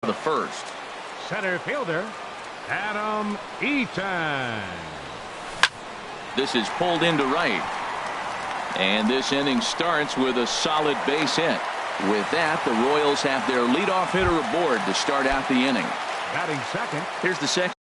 The first. Center fielder, Adam Eaton. This is pulled into right. And this inning starts with a solid base hit. With that, the Royals have their leadoff hitter aboard to start out the inning. Batting second. Here's the second.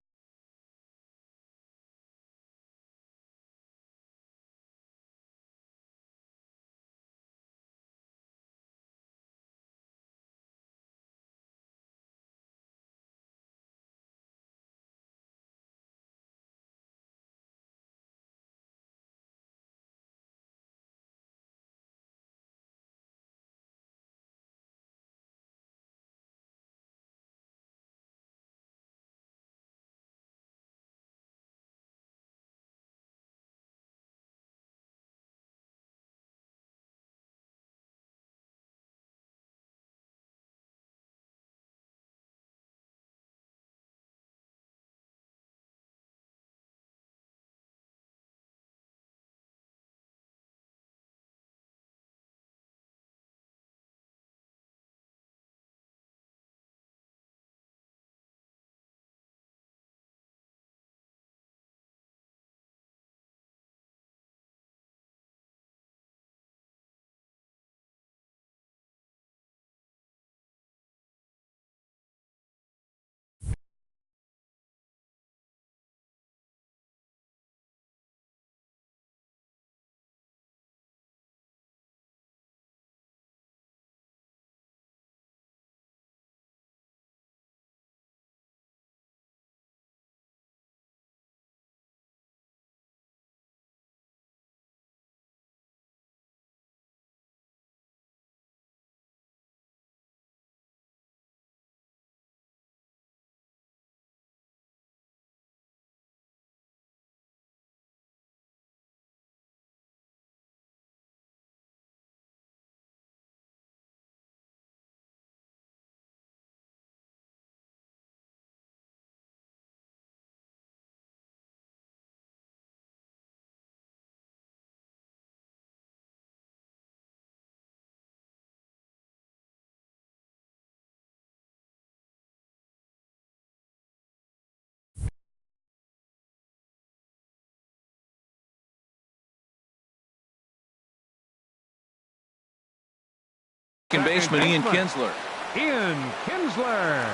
Second baseman Ian Kinsler. Ian Kinsler.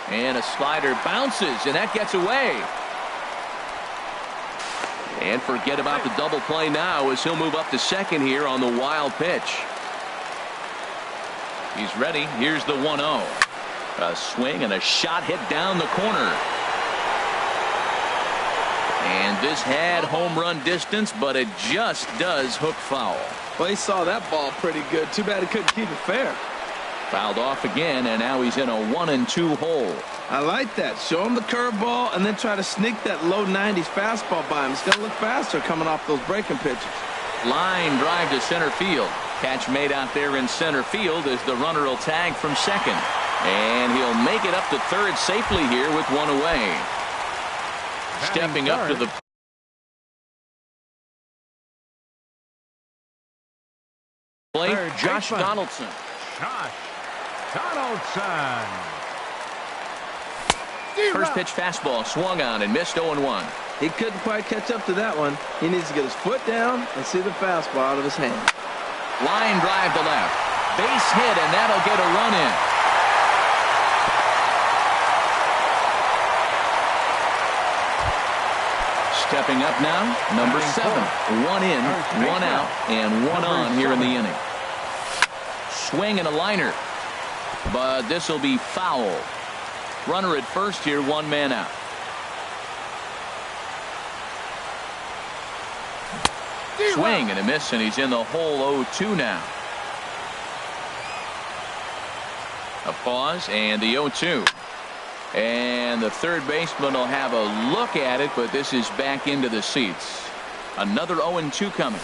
And a slider bounces, and that gets away. And forget about the double play now as he'll move up to second here on the wild pitch. He's ready. Here's the 1-0. A swing and a shot hit down the corner. And this had home run distance, but it just does hook foul. Well, he saw that ball pretty good. Too bad he couldn't keep it fair. Fouled off again, and now he's in a 1-2 hole. I like that. Show him the curveball and then try to sneak that low 90s fastball by him. He's going to look faster coming off those breaking pitches. Line drive to center field. Catch made out there in center field as the runner will tag from second. And he'll make it up to third safely here with one away. Stepping up to the plate, Josh Donaldson. Josh Donaldson. First pitch fastball swung on and missed 0-1. He couldn't quite catch up to that one. He needs to get his foot down and see the fastball out of his hand. Line drive to left. Base hit, and that'll get a run in. Stepping up now, number 7. 1 in, 1 out, and 1 on here in the inning. Swing and a liner. But this will be foul. Runner at first here, 1 man out. Swing and a miss, and he's in the hole 0-2 now. A pause and the 0-2. And the third baseman will have a look at it, but this is back into the seats. Another 0-2 coming.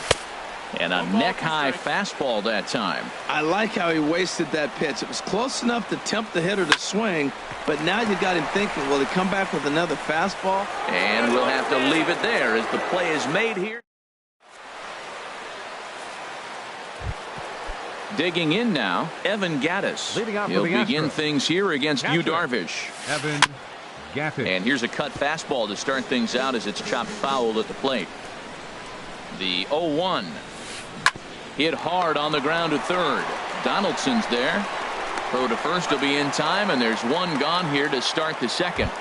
And a neck-high fastball that time. I like how he wasted that pitch. It was close enough to tempt the hitter to swing, but now you got him thinking, will he come back with another fastball? And we'll have to leave it there as the play is made here. Digging in now, Evan Gattis. Leading off He'll for the begin Astros. things here against Yu Catcher, Darvish. Evan Gattis. And here's a cut fastball to start things out as it's chopped foul at the plate. The 0-1. Hit hard on the ground to third. Donaldson's there. Throw to first will be in time, and there's one gone here to start the second.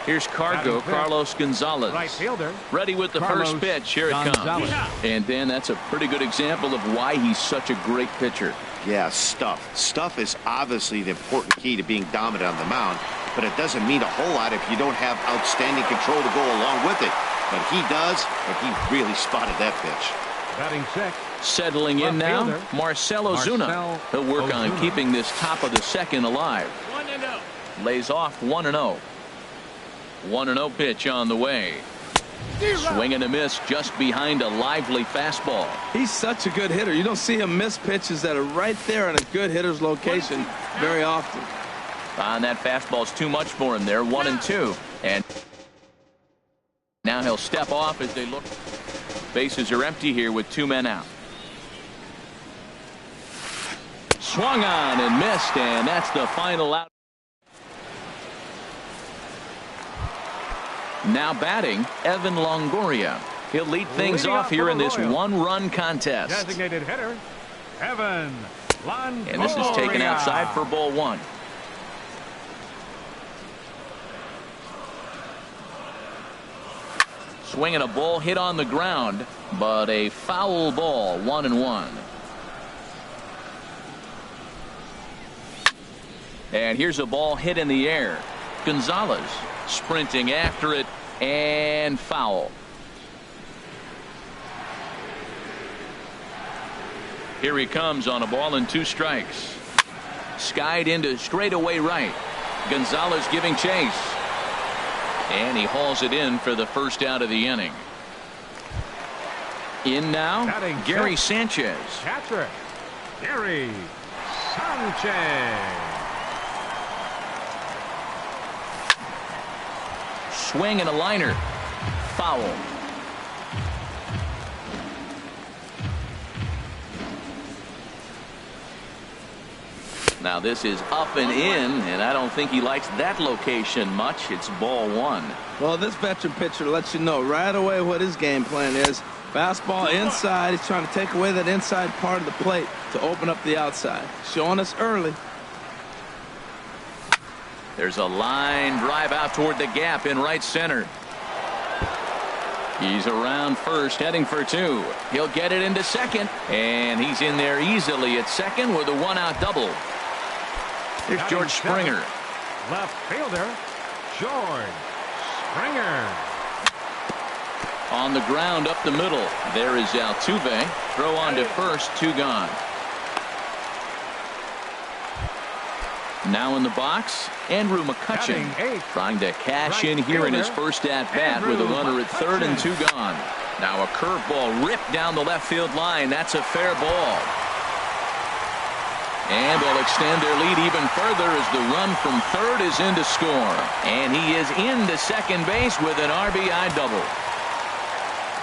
Here's Cargo, Carlos Gonzalez. Right fielder. Ready with the Carlos first pitch. Here it Gonzalez. comes. And Dan, that's a pretty good example of why he's such a great pitcher. Yeah, stuff. Stuff is obviously the important key to being dominant on the mound, but it doesn't mean a whole lot if you don't have outstanding control to go along with it. But he does, and he really spotted that pitch. Batting sixth. Settling in Left now, fielder, Marcell Ozuna. He'll work on Ozuna. keeping this top of the second alive. 1-0. Lays off 1-0. 1-0 pitch on the way. Swing and a miss just behind a lively fastball. He's such a good hitter. You don't see him miss pitches that are right there in a good hitter's location very often. And that fastball's too much for him there. 1-2. And now he'll step off as they look. Bases are empty here with 2 men out. Swung on and missed, and that's the final out. Now batting, Evan Longoria. He'll lead things Leading off off here for in the this Royals. one-run contest. Designated hitter, Evan Longoria. And this is taken outside for ball 1. Swinging a ball hit on the ground, but a foul ball. 1-1. And here's a ball hit in the air. Gonzalez sprinting after it, and foul. Here he comes on a ball and 2 strikes. Skied into straightaway right. Gonzalez giving chase. And he hauls it in for the first out of the inning. In now, Batting Gary sixth. Sanchez. Catcher, Gary Sanchez. Swing and a liner. Foul. Now this is up and in, and I don't think he likes that location much. It's ball 1. Well, this veteran pitcher lets you know right away what his game plan is. Fastball inside. He's trying to take away that inside part of the plate to open up the outside. Showing us early. There's a line drive out toward the gap in right center. He's around first, heading for 2. He'll get it into second, and he's in there easily at second with a 1-out double. Here's George Springer. Left fielder, George Springer. On the ground up the middle. There is Altuve. Throw on to first, 2 gone. Now in the box, Andrew McCutchen Batting eighth. trying to cash Right in here in his fielder, first at bat with a Andrew runner at third and 2 McCutchen. gone. Now a curveball ripped down the left field line. That's a fair ball. And they'll extend their lead even further as the run from third is in to score. And he is into second base with an RBI double.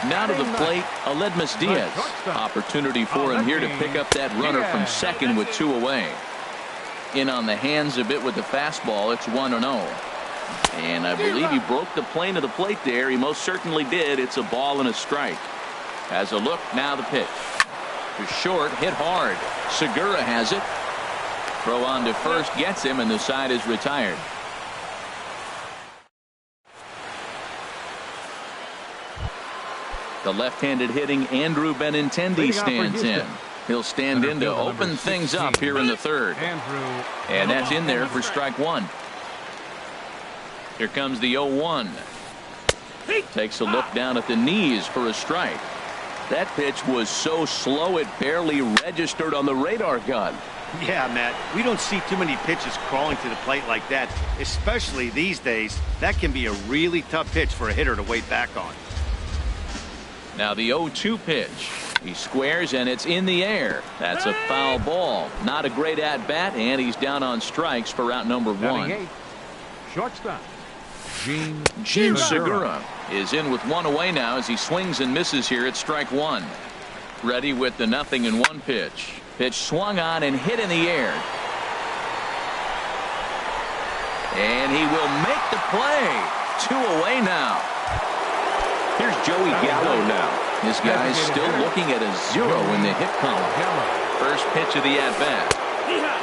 Now to the plate, Aledmus Diaz. Opportunity for him here to pick up that runner from second with 2 away. In on the hands a bit with the fastball. It's 1-0. And I believe he broke the plane of the plate there. He most certainly did. It's a ball and a strike. Has a look, now the pitch. To short, hit hard. Segura has it. Throw on to first, gets him, and the side is retired. The left-handed hitting Andrew Benintendi stands in. He'll stand in to open things up here in the third. And that's in there for strike 1. Here comes the 0-1. Takes a look down at the knees for a strike. That pitch was so slow it barely registered on the radar gun. Yeah, Matt, we don't see too many pitches crawling to the plate like that, especially these days. That can be a really tough pitch for a hitter to wait back on. Now the 0-2 pitch. He squares and it's in the air. That's a foul ball. Not a great at bat, and he's down on strikes for out number 1. Shortstop Gene Segura is in with 1 away now as he swings and misses here at strike 1. Ready with the 0-1 pitch. Pitch swung on and hit in the air. And he will make the play. 2 away now. Here's Joey Gallo now. This guy is still looking at a 0 in the hit column. First pitch of the at-bat.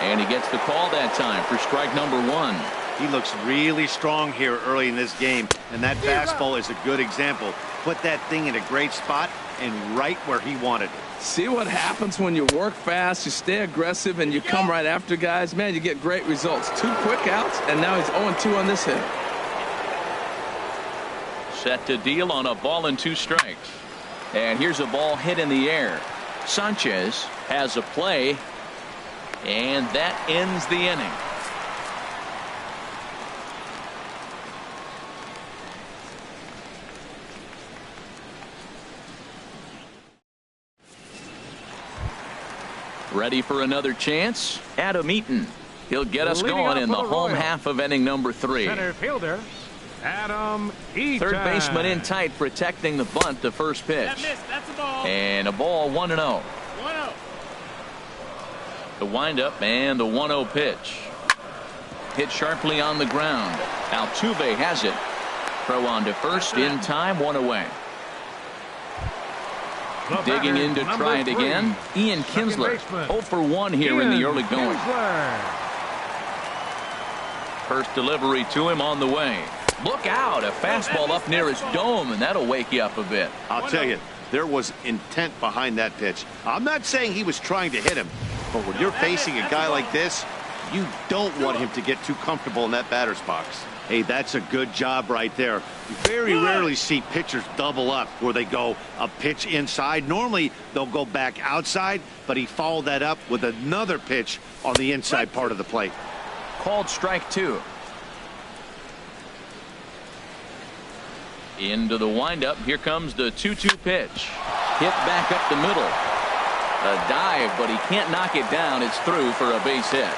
And he gets the call that time for strike number 1. He looks really strong here early in this game, and that fastball is a good example. Put that thing in a great spot and right where he wanted it. See what happens when you work fast, you stay aggressive, and you come right after guys. Man, you get great results. 2 quick outs, and now he's 0-2 on this hit. Set to deal on a ball and 2 strikes. And here's a ball hit in the air. Sanchez has a play, and that ends the inning. Ready for another chance? Adam Eaton. He'll get us going in the home half of inning number 3. Center fielder, Adam Eaton. Third baseman in tight, protecting the bunt, the first pitch. That missed. That's a ball. And a ball, 1-0. 1-0. The windup and the 1-0 pitch. Hit sharply on the ground. Altuve has it. Throw on to first in time, 1 away. Digging in to try it again. Ian Kinsler, 0 for 1 here in the early going. First delivery to him on the way. Look out, a fastball up near his dome, and that'll wake you up a bit. I'll tell you, there was intent behind that pitch. I'm not saying he was trying to hit him, but when you're facing a guy like this, you don't want him to get too comfortable in that batter's box. Hey, that's a good job right there. You very rarely see pitchers double up where they go a pitch inside. Normally, they'll go back outside, but he followed that up with another pitch on the inside part of the plate. Called strike 2. Into the windup. Here comes the 2-2 pitch. Hit back up the middle. A dive, but he can't knock it down. It's through for a base hit.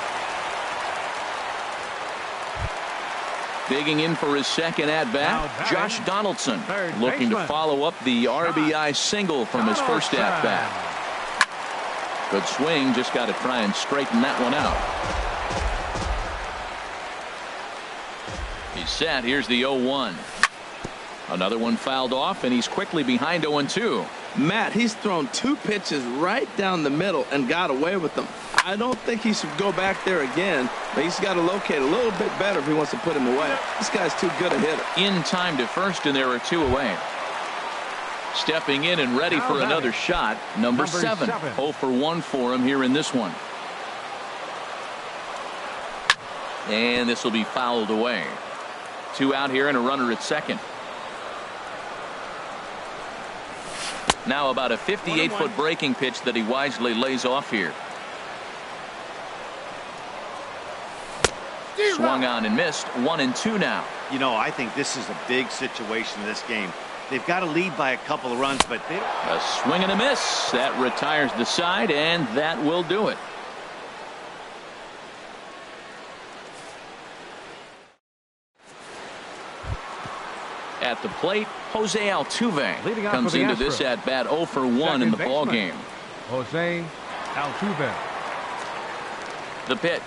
Digging in for his second at-bat, Josh Donaldson, looking to follow up the RBI single from his first at-bat. Good swing, just got to try and straighten that one out. He's set. Here's the 0-1. Another one fouled off, and he's quickly behind 0-2. Matt, he's thrown 2 pitches right down the middle and got away with them. I don't think he should go back there again, but he's got to locate a little bit better if he wants to put him away. This guy's too good a hitter. In time to first, and there are 2 away. Stepping in and ready for another shot, number 7. 0 for 1 for him here in this one. And this will be fouled away. 2 out here and a runner at second. Now about a 58-foot breaking pitch that he wisely lays off here. Swung on and missed. 1-2 now. You know, I think this is a big situation in this game. They've got to lead by a couple of runs, but they don't. A swing and a miss. That retires the side, and that will do it. At the plate, Jose Altuve comes into this at bat 0 for 1 in the ball game. Jose Altuve. The pitch.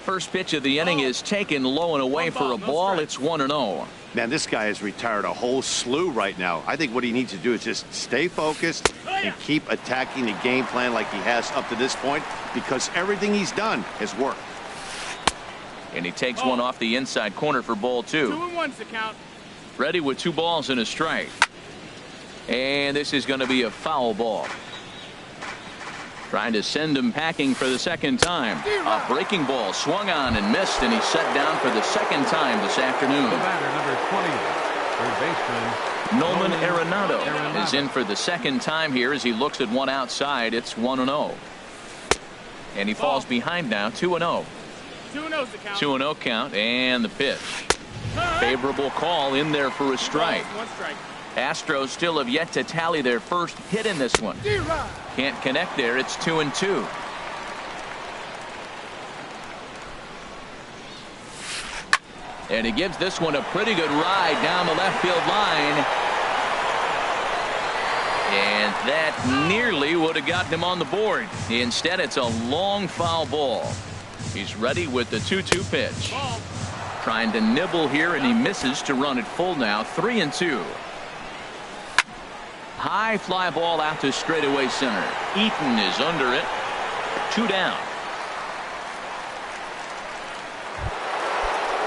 First pitch of the inning is taken low and away for a ball. It's 1-0. Man, this guy has retired a whole slew right now. I think what he needs to do is just stay focused and keep attacking the game plan like he has up to this point, because everything he's done has worked. And he takes one off the inside corner for ball 2. 2-1's the count. Ready with 2 balls and a strike. And this is going to be a foul ball. Trying to send him packing for the second time. A breaking ball swung on and missed, and he's set down for the second time this afternoon. The batter, number 20, third baseman Nolan Arenado is in for the second time here as he looks at one outside. It's 1-0. And he falls behind now, 2-0. 2-0's the count. 2-0 count, and the pitch. Favorable call in there for a strike. 1 strike. Astros still have yet to tally their first hit in this one. Can't connect there. It's 2-2. And he gives this one a pretty good ride down the left field line. And that nearly would have gotten him on the board. Instead, it's a long foul ball. He's ready with the 2-2 pitch. Ball. Trying to nibble here, and he misses to run it full now. 3-2. High fly ball out to straightaway center. Eaton is under it. 2 down.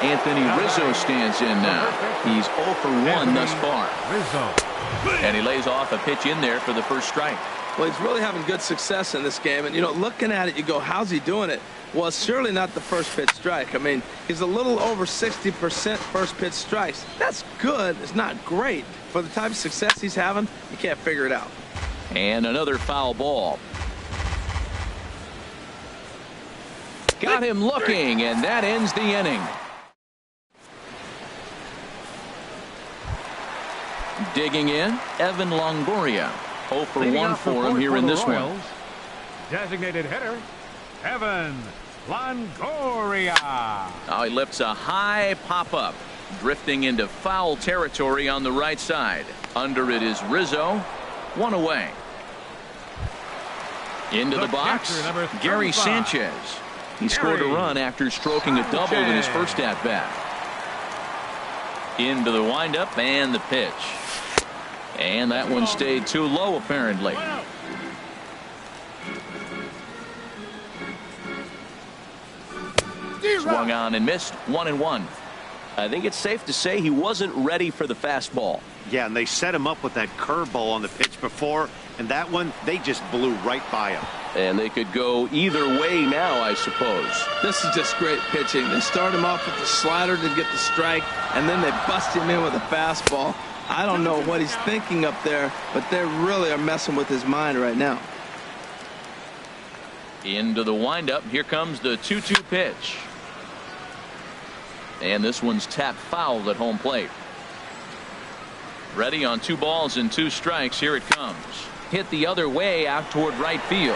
Anthony Rizzo stands in now. He's 0 for 1 thus far. And he lays off a pitch in there for the first strike. Well, he's really having good success in this game. And, you know, looking at it, you go, how's he doing it? Well, it's surely not the first pitch strike. I mean, he's a little over 60% first pitch strikes. That's good. It's not great. For the type of success he's having, you can't figure it out. And another foul ball. Got him looking, and that ends the inning. Digging in, Evan Longoria. 0 for 1 for him here in this one. Designated hitter, Evan Longoria. Now he lifts a high pop-up, drifting into foul territory on the right side. Under it is Rizzo. 1 away. Into the box, Gary Sanchez. He scored a run after stroking a double in his first at-bat. Into the windup and the pitch. And that one stayed too low, apparently. Swung on and missed. 1-1. I think it's safe to say he wasn't ready for the fastball. Yeah, and they set him up with that curveball on the pitch before, and that one, they just blew right by him. And they could go either way now, I suppose. This is just great pitching. They start him off with the slider to get the strike, and then they bust him in with a fastball. I don't know what he's thinking up there, but they really are messing with his mind right now. Into the windup. Here comes the 2-2 pitch. And this one's tapped foul at home plate. Ready on 2 balls and 2 strikes. Here it comes. Hit the other way out toward right field.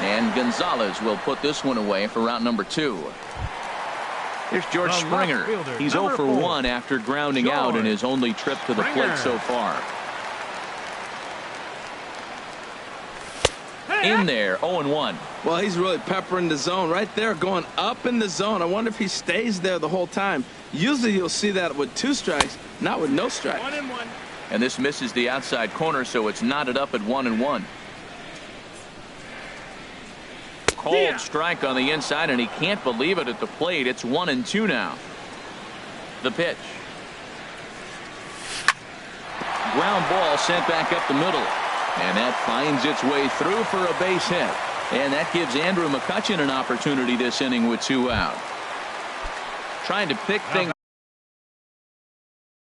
And Gonzalez will put this one away for route number 2. Here's George Springer. He's 0 for 1 after grounding out in his only trip to the plate so far. In there, 0-1. Well, he's really peppering the zone right there, going up in the zone. I wonder if he stays there the whole time. Usually you'll see that with 2 strikes, not with no strikes. 1-1. And this misses the outside corner, so it's knotted up at 1-1. Cold strike on the inside, and he can't believe it at the plate. It's 1-2 now. The pitch. Ground ball sent back up the middle. And that finds its way through for a base hit. And that gives Andrew McCutchen an opportunity this inning with 2 out. Trying to pick things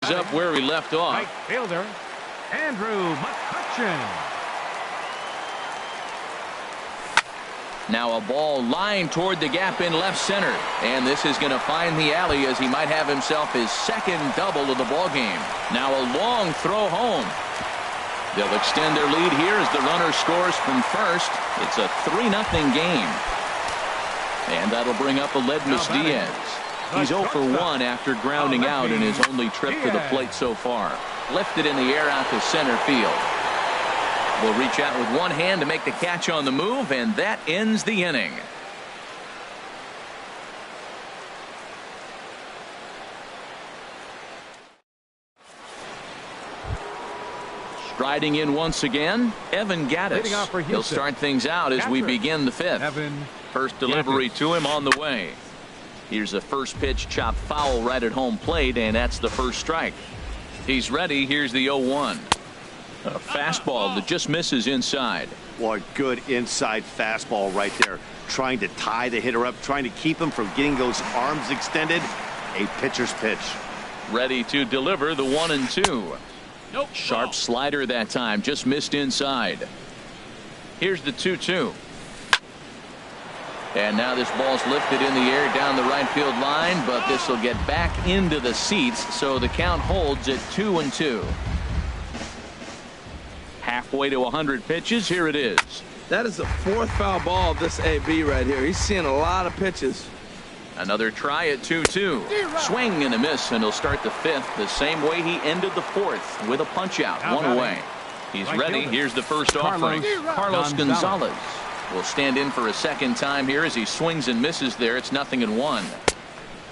up where he left off. Right fielder, Andrew McCutchen. Now a ball lined toward the gap in left center. And this is going to find the alley as he might have himself his second double of the ball game. Now a long throw home. They'll extend their lead here as the runner scores from first. It's a 3-0 game. And that'll bring up Aledmus Diaz. He's 0 for 1 after grounding out in his only trip to the plate so far. Lifted in the air out to center field. Will reach out with one hand to make the catch on the move, and that ends the inning. Striding in once again, Evan Gattis. He'll start things out as we begin the 5th. First delivery to him on the way. Here's the first pitch, chopped foul right at home plate, and that's the first strike. He's ready. Here's the 0-1. A fastball that just misses inside. What good inside fastball right there. Trying to tie the hitter up, trying to keep him from getting those arms extended. A pitcher's pitch. Ready to deliver the 1-2. Nope. Sharp slider that time, just missed inside. Here's the 2-2. And now this ball's lifted in the air down the right field line, but this will get back into the seats, so the count holds at 2-2. Halfway to 100 pitches. Here it is. That is the 4th foul ball of this AB right here. He's seeing a lot of pitches. Another try at 2-2. Swing and a miss, and he'll start the fifth the same way he ended the fourth, with a punch out, one away. He's ready. Here's the first offering. Carlos Gonzalez will stand in for a second time here as he swings and misses there. It's 0-1.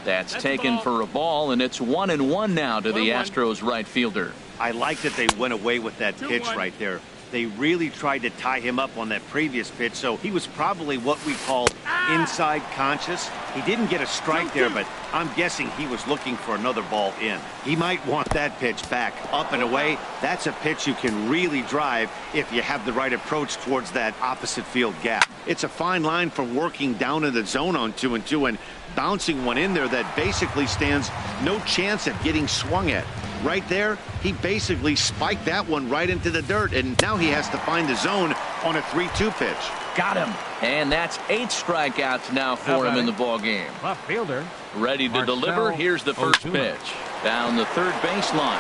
That's taken for a ball, and it's 1-1 now to the Astros right fielder. I like that they went away with that pitch right there. They really tried to tie him up on that previous pitch, so he was probably what we call inside conscious. He didn't get a strike there, but I'm guessing he was looking for another ball in. He might want that pitch back, up and away. That's a pitch you can really drive if you have the right approach towards that opposite field gap. It's a fine line for working down in the zone on 2-2 and bouncing one in there that basically stands no chance at getting swung at. Right there, he basically spiked that one right into the dirt, and now he has to find the zone on a 3-2 pitch. Got him. And that's 8 strikeouts now for him in the ball game. Left fielder. Ready to deliver. Here's the first pitch. Down the third baseline.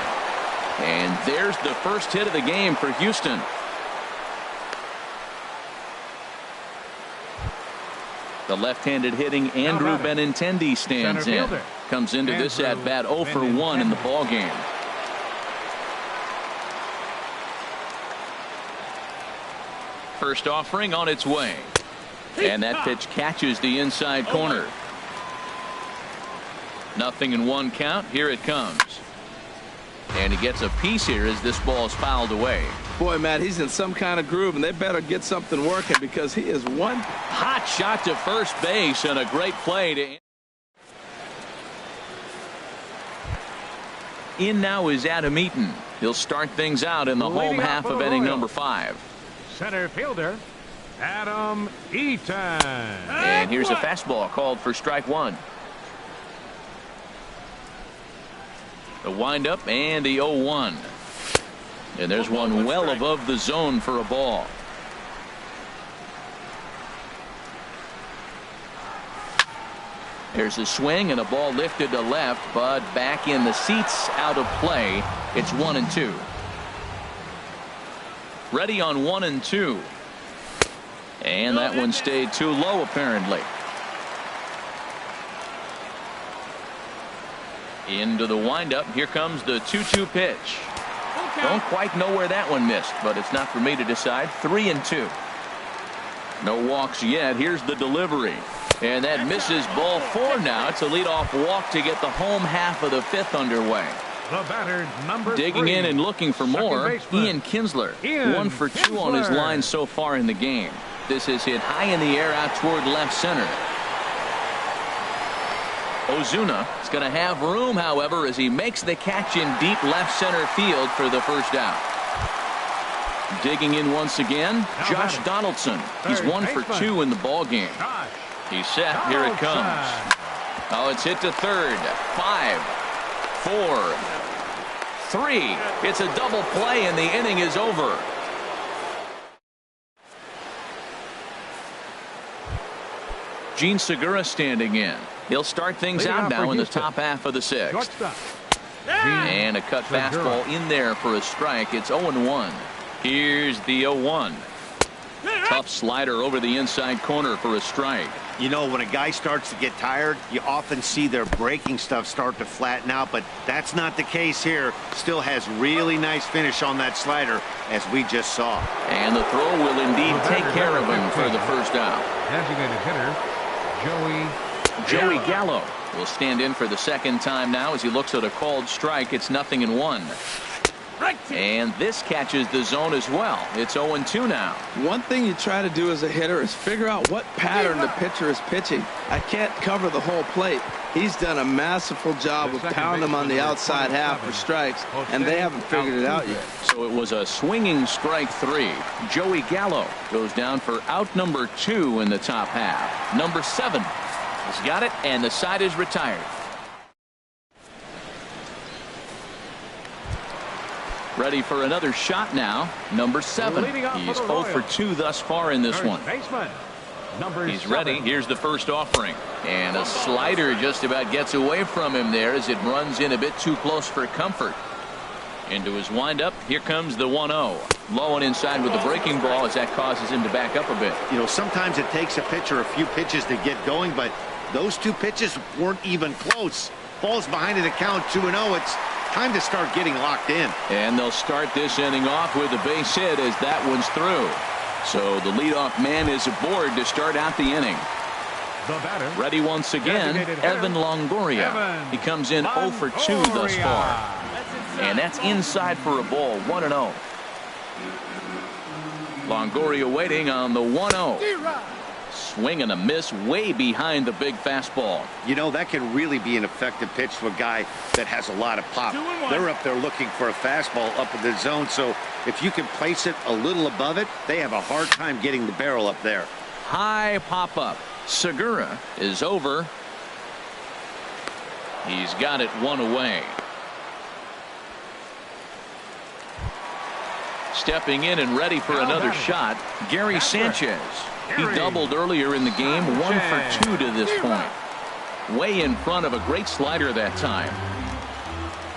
And there's the first hit of the game for Houston. The left-handed hitting Andrew Benintendi stands in. Comes into this at-bat 0 for 1 in the ball game. First offering on its way. And that pitch catches the inside corner. 0-1 count. Here it comes. And he gets a piece here as this ball is fouled away. Boy, Matt, he's in some kind of groove, and they better get something working because he is one hot shot to first base and a great play to. In now is Adam Eaton. He'll start things out in the home half of inning number 5. Center fielder, Adam Eaton. And here's a fastball called for strike 1. The windup and the 0-1. And there's one well above the zone for a ball. There's a swing and a ball lifted to left, but back in the seats, out of play. It's 1-2. Ready on 1-2. And that one stayed too low, apparently. Into the windup. Here comes the 2-2 pitch. Don't quite know where that one missed, but it's not for me to decide. 3-2. No walks yet. Here's the delivery. And that misses ball 4 now. It's a leadoff walk to get the home half of the 5th underway. The batter, number Digging 3, in and looking for more, Ian Kinsler. Ian 1 for 2 on his line so far in the game. This is hit high in the air out toward left center. Ozuna is going to have room, however, as he makes the catch in deep left center field for the first out. Digging in once again, Josh Donaldson. He's 1 for 2 in the ball game. He's set. Here it comes. Oh, it's hit to third. 5, 4, 3. It's a double play, and the inning is over. Gene Segura standing in. He'll start things out now in the top half of the 6th. And a cut fastball in there for a strike. It's 0-1. Here's the 0-1. Tough slider over the inside corner for a strike. You know, when a guy starts to get tired, you often see their breaking stuff start to flatten out, but that's not the case here. Still has really nice finish on that slider, as we just saw. And the throw will indeed take care of him for the first out. Designated hitter, Joey Gallo will stand in for the second time now as he looks at a called strike. It's 0-1. And this catches the zone as well. It's 0-2 now. One thing you try to do as a hitter is figure out what pattern the pitcher is pitching. I can't cover the whole plate. He's done a masterful job of pounding them on the outside half for strikes, and they haven't figured it out yet. So it was a swinging strike 3. Joey Gallo goes down for out number 2 in the top half. Number 7 has got it, and the side is retired. Ready for another shot now. Number 7. He's 0 for 2 thus far in this one. He's ready. Here's the first offering. And a slider just about gets away from him there as it runs in a bit too close for comfort. Into his windup. Here comes the 1-0. Low and inside with the breaking ball as that causes him to back up a bit. You know, sometimes it takes a pitcher a few pitches to get going, but Those two pitches weren't even close. Falls behind in the count 2-0. It's time to start getting locked in. And they'll start this inning off with a base hit as that one's through. So the leadoff man is aboard to start out the inning. The batter. Ready once again, Evan Longoria. He comes in 0 for 2 thus far. And that's inside for a ball, 1-0. Longoria waiting on the 1-0. Swing and a miss way behind the big fastball. You know, that can really be an effective pitch to a guy that has a lot of pop. They're up there looking for a fastball up in the zone, so if you can place it a little above it, they have a hard time getting the barrel up there. High pop-up. Segura is over. He's got it one away. Stepping in and ready for another shot, Gary Sanchez. He doubled earlier in the game, 1 for 2 to this point. Way in front of a great slider that time.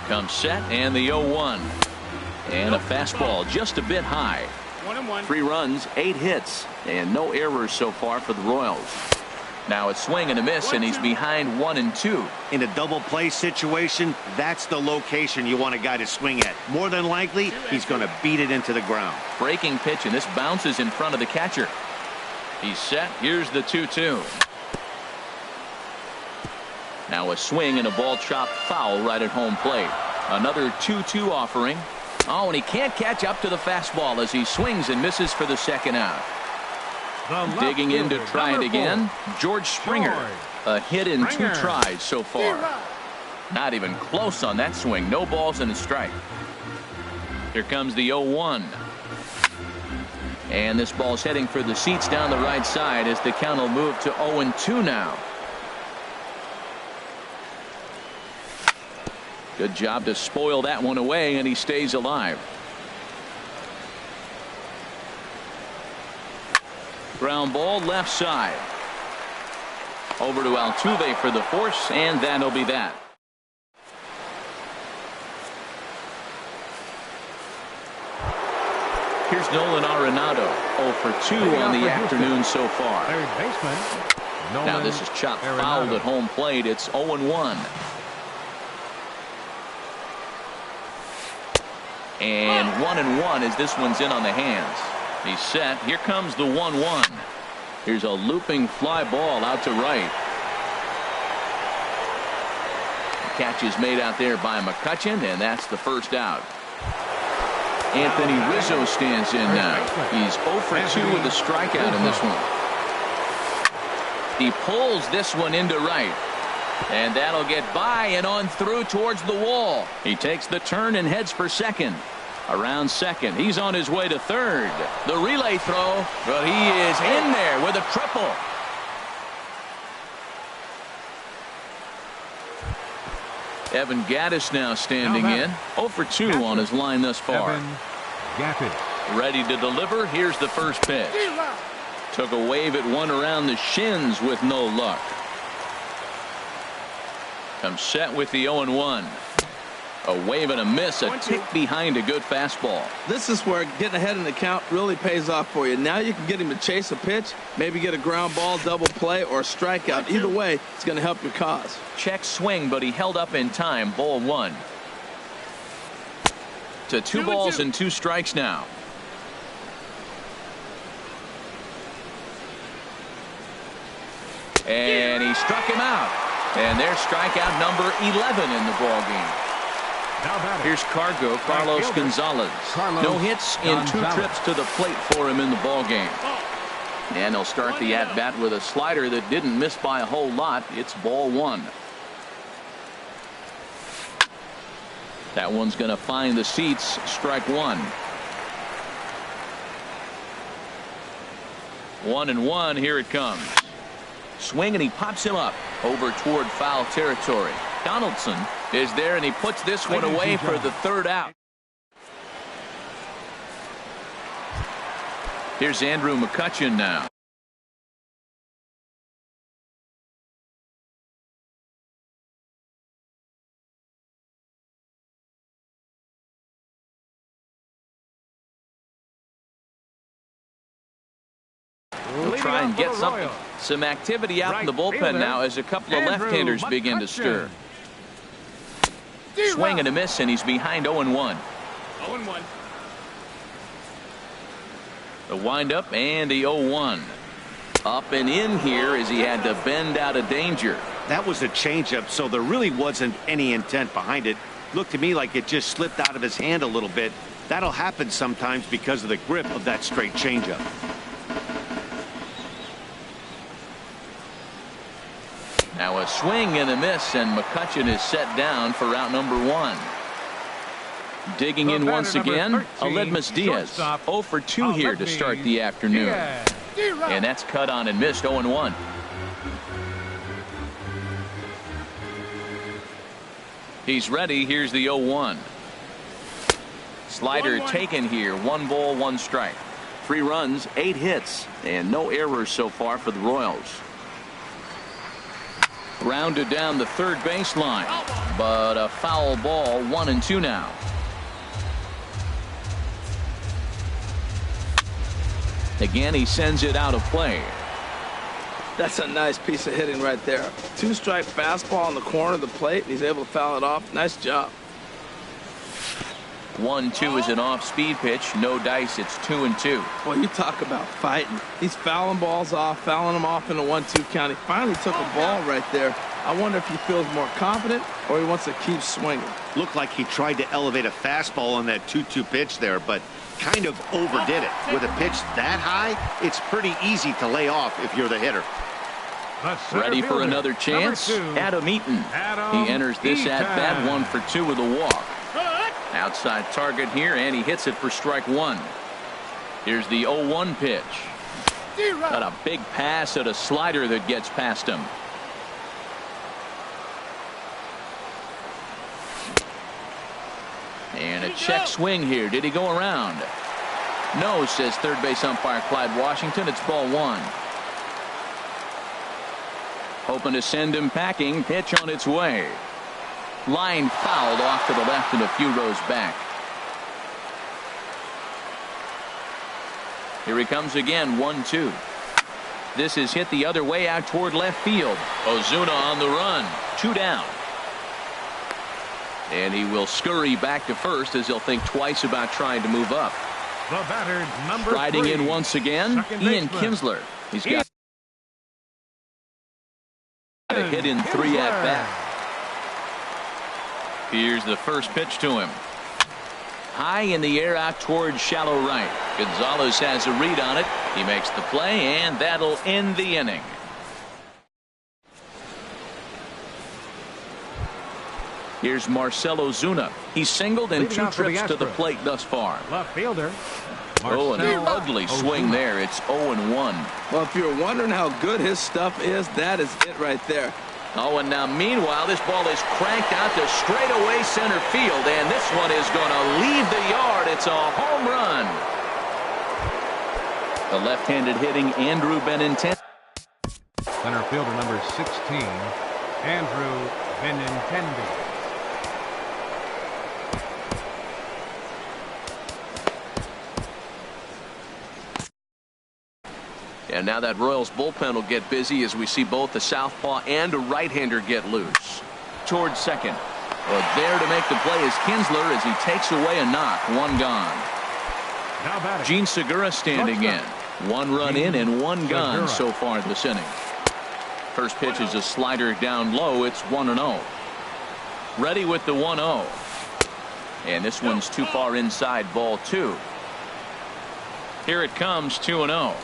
Comes set and the 0-1. And a fastball just a bit high. 3 runs, 8 hits, and no errors so far for the Royals. Now a swing and a miss, and he's behind 1-2. In a double play situation, that's the location you want a guy to swing at. More than likely, he's going to beat it into the ground. Breaking pitch, and this bounces in front of the catcher. He's set. Here's the 2-2. Now a swing and a ball chopped foul right at home plate. Another 2-2 offering. Oh, and he can't catch up to the fastball as he swings and misses for the second out. Digging in to try it again, George Springer. A hit in 2 tries so far. Not even close on that swing. No balls and a strike. Here comes the 0-1. And this ball's heading for the seats down the right side as the count will move to 0-2 now. Good job to spoil that one away, and he stays alive. Ground ball left side. Over to Altuve for the force, and that'll be that. Here's Nolan Arenado, 0 for 2 on the afternoon so far. Third baseman. Now this is chopped fouled at home plate. It's 0-1. And 1-1 as this one's in on the hands. He's set. Here comes the 1-1. Here's a looping fly ball out to right. The catch is made out there by McCutchen, and that's the first out. Anthony Rizzo stands in now. He's 0 for 2 with a strikeout in this one. He pulls this one into right. And that'll get by and on through towards the wall. He takes the turn and heads for second. Around second. He's on his way to third. The relay throw, but he is in there with a triple. Evan Gattis now standing in. 0 for 2 on his line thus far. Ready to deliver. Here's the first pitch. Took a wave at one around the shins with no luck. Comes set with the 0-1. A wave and a miss, a tick behind a good fastball. This is where getting ahead in the count really pays off for you. Now you can get him to chase a pitch, maybe get a ground ball, double play, or a strikeout. Either way, it's going to help your cause. Check swing, but he held up in time. Ball 1. To 2 balls and 2 strikes now. And he struck him out. And there's strikeout number 11 in the ball game. Here's Carlos Gonzalez. No hits in 2 trips to the plate for him in the ball game. And he'll start the at-bat with a slider that didn't miss by a whole lot. It's ball 1. That one's going to find the seats. Strike 1. 1-1. Here it comes. Swing, and he pops him up over toward foul territory. Donaldson is there, and he puts this one away for the third out. Here's Andrew McCutchen now. We'll try and get something. Some activity out in the Right bullpen fielder, now as a couple of Andrew left-handers begin to stir. Swing and a miss, and he's behind 0-1. 0-1. The windup and the 0-1. Up and in here as he had to bend out of danger. That was a changeup, so there really wasn't any intent behind it. Looked to me like it just slipped out of his hand a little bit. That'll happen sometimes because of the grip of that straight changeup. Now a swing and a miss, and McCutcheon is set down for out number 1. Digging in once again, Aledmus Diaz. 0 for 2 here to start the afternoon. And that's cut on and missed. 0-1. He's ready. Here's the 0-1. Slider 1-1. taken here. 1 ball, 1 strike. 3 runs, 8 hits, and no errors so far for the Royals. Grounded down the third baseline, but a foul ball. 1-2 now. Again, he sends it out of play. That's a nice piece of hitting right there. 2-strike fastball on the corner of the plate. He's able to foul it off. Nice job. 1-2 is an off-speed pitch. No dice. It's 2-2. Boy, you talk about fighting. He's fouling balls off, fouling them off in a 1-2 count. He finally took a ball right there. I wonder if he feels more confident or he wants to keep swinging. Looked like he tried to elevate a fastball on that 2-2 pitch there, but kind of overdid it. With a pitch that high, it's pretty easy to lay off if you're the hitter. Ready for another chance? Adam Eaton. He enters this at-bat 1 for 2 with a walk. Outside target here, and he hits it for strike 1. Here's the 0-1 pitch. Got a big pass at a slider that gets past him. And a check swing here. Did he go around? No, says third base umpire Clyde Washington. It's ball 1. Hoping to send him packing. Pitch on its way. Line fouled off to the left and a few rows back. Here he comes again. 1-2. This is hit the other way out toward left field. Ozuna on the run. 2 down. And he will scurry back to first as he'll think twice about trying to move up. The batter, number Riding 3. in once again, Ian Kinsler. He's got a hit in 3 at bat. Here's the first pitch to him. High in the air out towards shallow right. Gonzalez has a read on it. He makes the play, and that'll end the inning. Here's Marcell Ozuna. He's singled in 2 trips to the plate thus far. Left fielder. Oh, an ugly swing there. It's 0-1. Well, if you're wondering how good his stuff is, that is it right there. Oh, and now meanwhile, this ball is cranked out to straightaway center field, and this one is going to leave the yard. It's a home run. The left-handed hitting Andrew Benintendi. Center fielder number 16, Andrew Benintendi. And now that Royals bullpen will get busy as we see both the southpaw and a right-hander get loose. Towards second. Well, there to make the play is Kinsler as he takes away a knock. 1 gone. Now batting. Gene Segura standing in. 1 run in and 1 gone so far this inning. First pitch is a slider down low. It's 1-0. Ready with the 1-0. And this one's too far inside, ball 2. Here it comes, 2-0.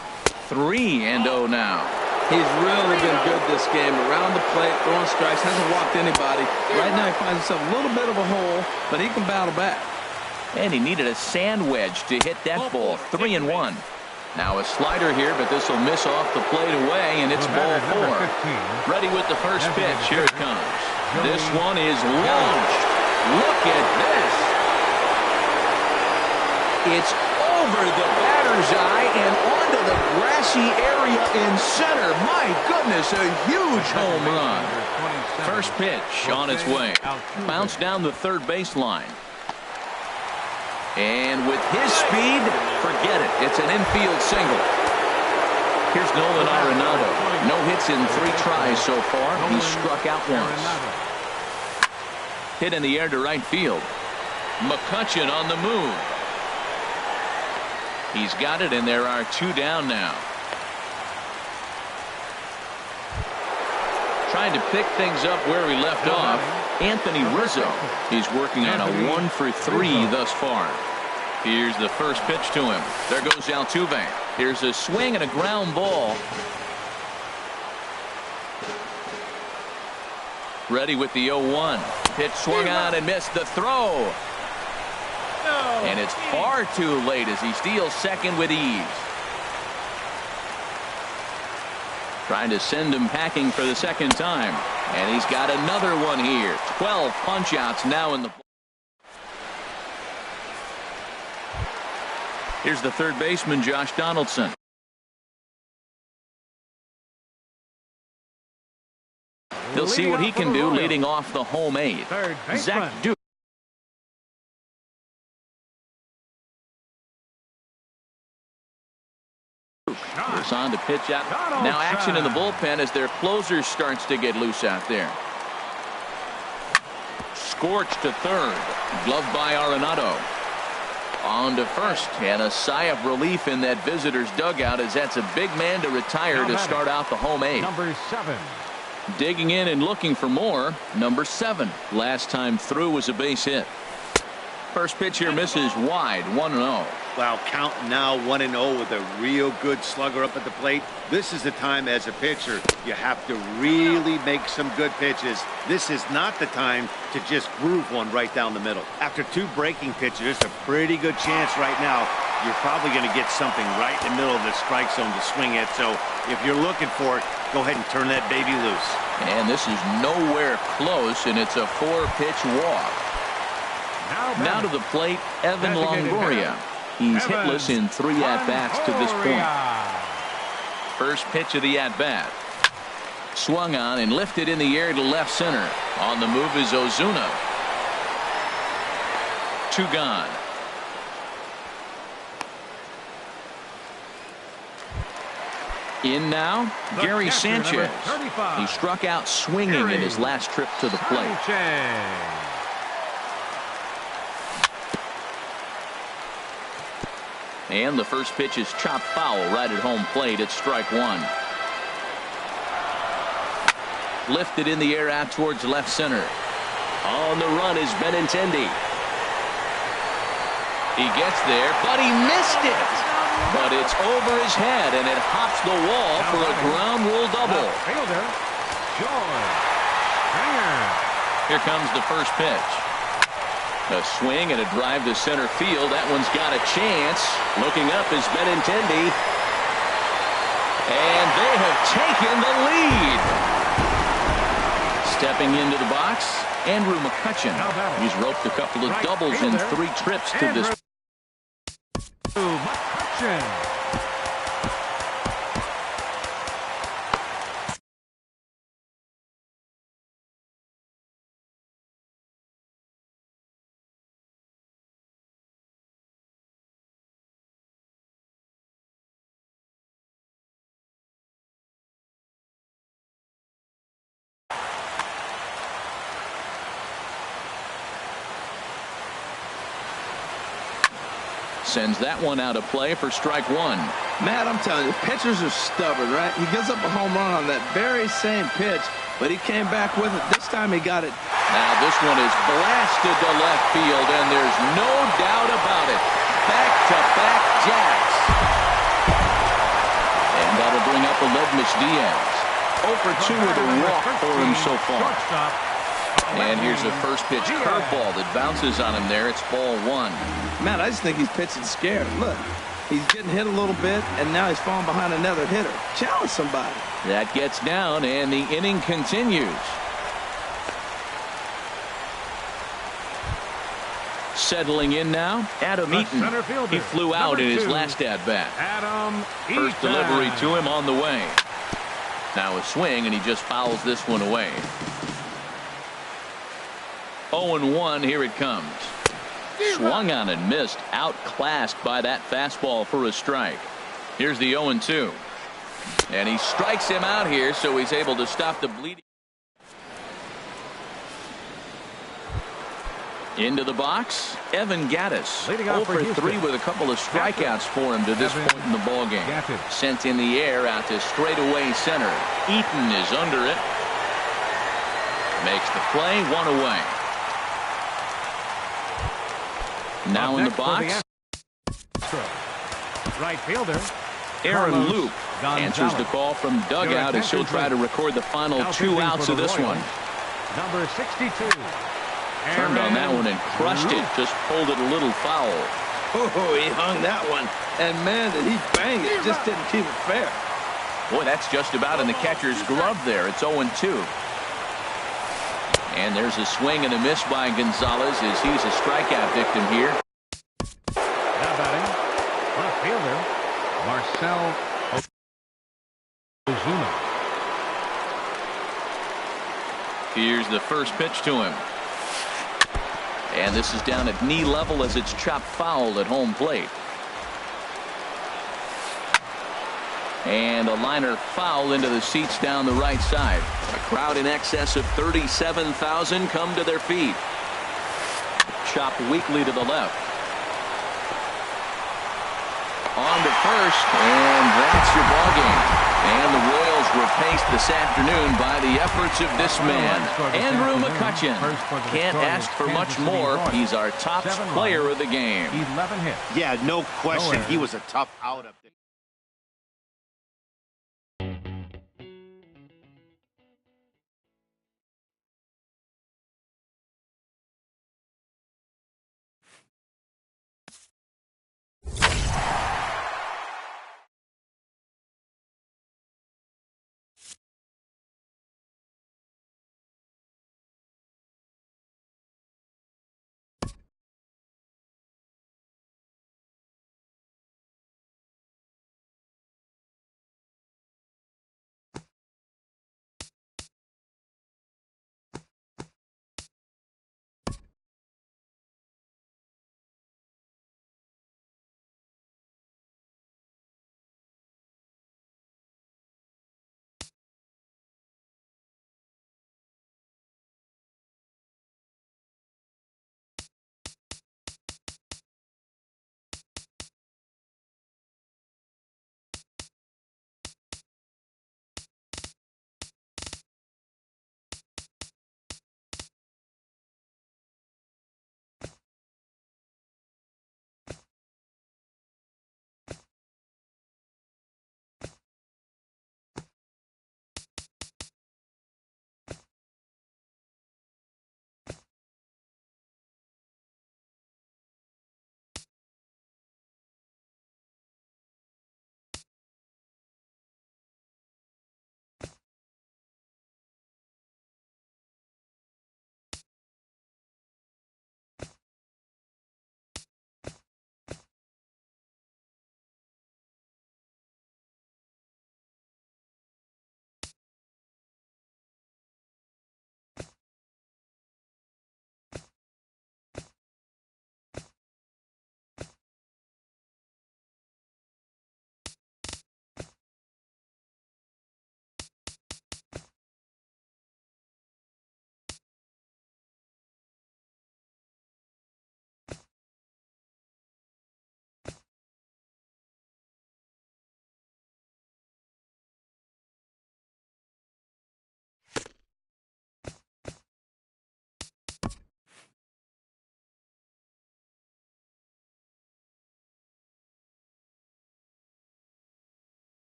3-0 now. He's really been good this game. Around the plate, throwing strikes, hasn't walked anybody. Right now he finds himself a little bit of a hole, but he can battle back. And he needed a sand wedge to hit that ball. 3-1. Now a slider here, but this will miss off the plate away, and it's ball 4. Ready with the first pitch. Here it comes. This one is launched. Look at this. It's over the batter's eye and onto the grassy area in center. My goodness, a huge home run. First pitch on its way. Bounced down the third baseline. And with his speed, forget it. It's an infield single. Here's Nolan Arenado. No hits in 3 tries so far. He's struck out once. Hit in the air to right field. McCutchen on the move. He's got it, and there are 2 down now. Trying to pick things up where he left off, Anthony Rizzo. He's working on a 1 for 3 thus far. Here's the first pitch to him. There goes Altuve. Here's a swing and a ground ball. Ready with the 0-1. Pitch swung on and missed the throw. And it's far too late as he steals second with ease. Trying to send him packing for the second time. And he's got another one here. 12 punch-outs now in the. Here's the third baseman, Josh Donaldson. He'll see what he can do leading off the home 8. Zach Duke. Goes on to pitch out. Now action in the bullpen as their closer starts to get loose out there. Scorched to third. Gloved by Arenado. On to first, and a sigh of relief in that visitor's dugout as that's a big man to retire to start out the home 8. Number 7. Digging in and looking for more. Number 7. Last time through was a base hit. First pitch here misses wide. 1-0. Wow, count now 1-0 with a real good slugger up at the plate. This is the time as a pitcher you have to really make some good pitches. This is not the time to just groove one right down the middle. After 2 breaking pitches, there's a pretty good chance right now you're probably going to get something right in the middle of the strike zone to swing at. So if you're looking for it, go ahead and turn that baby loose. And this is nowhere close, and it's a 4-pitch walk. Now to the plate, Evan Longoria. He's hitless in 3 at-bats to this point. First pitch of the at-bat. Swung on and lifted in the air to left center. On the move is Ozuna. 2 gone. In now, Gary Sanchez. He struck out swinging in his last trip to the plate. And the first pitch is chopped foul right at home plate. It's strike 1. Lifted in the air out towards left center. On the run is Benintendi. He gets there, but he missed it. But it's over his head, and it hops the wall for a ground rule double. Here comes the first pitch. A swing and a drive to center field. That one's got a chance. Looking up is Benintendi. And they have taken the lead. Stepping into the box, Andrew McCutchen. He's roped a couple of doubles in 3 trips to this. McCutchen. Sends that one out of play for strike 1. Matt, I'm telling you, pitchers are stubborn, right? He gives up a home run on that very same pitch, but he came back with it. This time he got it. Now this one is blasted to left field, and there's no doubt about it. Back-to-back jacks. And that'll bring up Aledmys Diaz. 0 for 2 with a walk for him so far. And here's a first pitch curveball that bounces on him there. It's ball 1. Man, I just think he's pitching scared. Look, he's getting hit a little bit, and now he's falling behind another hitter. Challenge somebody. That gets down, and the inning continues. Settling in now, Adam Eaton. He flew out in his last at-bat. First delivery to him on the way. Now a swing, and he just fouls this one away. 0-1, here it comes. Swung on and missed, outclassed by that fastball for a strike. Here's the 0-2. And he strikes him out here, so he's able to stop the bleeding. Into the box, Evan Gattis. Leading 0 off for for 3 with a couple of strikeouts for him to this Evan point in the ballgame. Gattis. Sent in the air out to straightaway center. Eaton is under it. Makes the play, 1 away. Now Up in the next for box, right fielder Aaron Carlos Loop answers Gonzalez. the call from dugout as he'll try to record the final Now 2 pitching outs for of the this Royals, one. number 62. Turned on that one and crushed it. Just pulled it a little foul. Oh, he hung that one. And, man, did he bang it. Just didn't keep it fair. Boy, that's just about in the catcher's glove there. It's 0-2. And there's a swing and a miss by Gonzalez as he's a strikeout victim here. Now batting, left fielder Marcel Ozuna. Here's the first pitch to him. And this is down at knee level as it's chopped foul at home plate. And a liner foul into the seats down the right side. A crowd in excess of 37,000 come to their feet. Chopped weakly to the left. On to first, and that's your ballgame. And the Royals were paced this afternoon by the efforts of this man, Andrew McCutchen. Can't ask for much more. He's our top player of the game. 11 hits. Yeah, no question. No He was a tough out up there.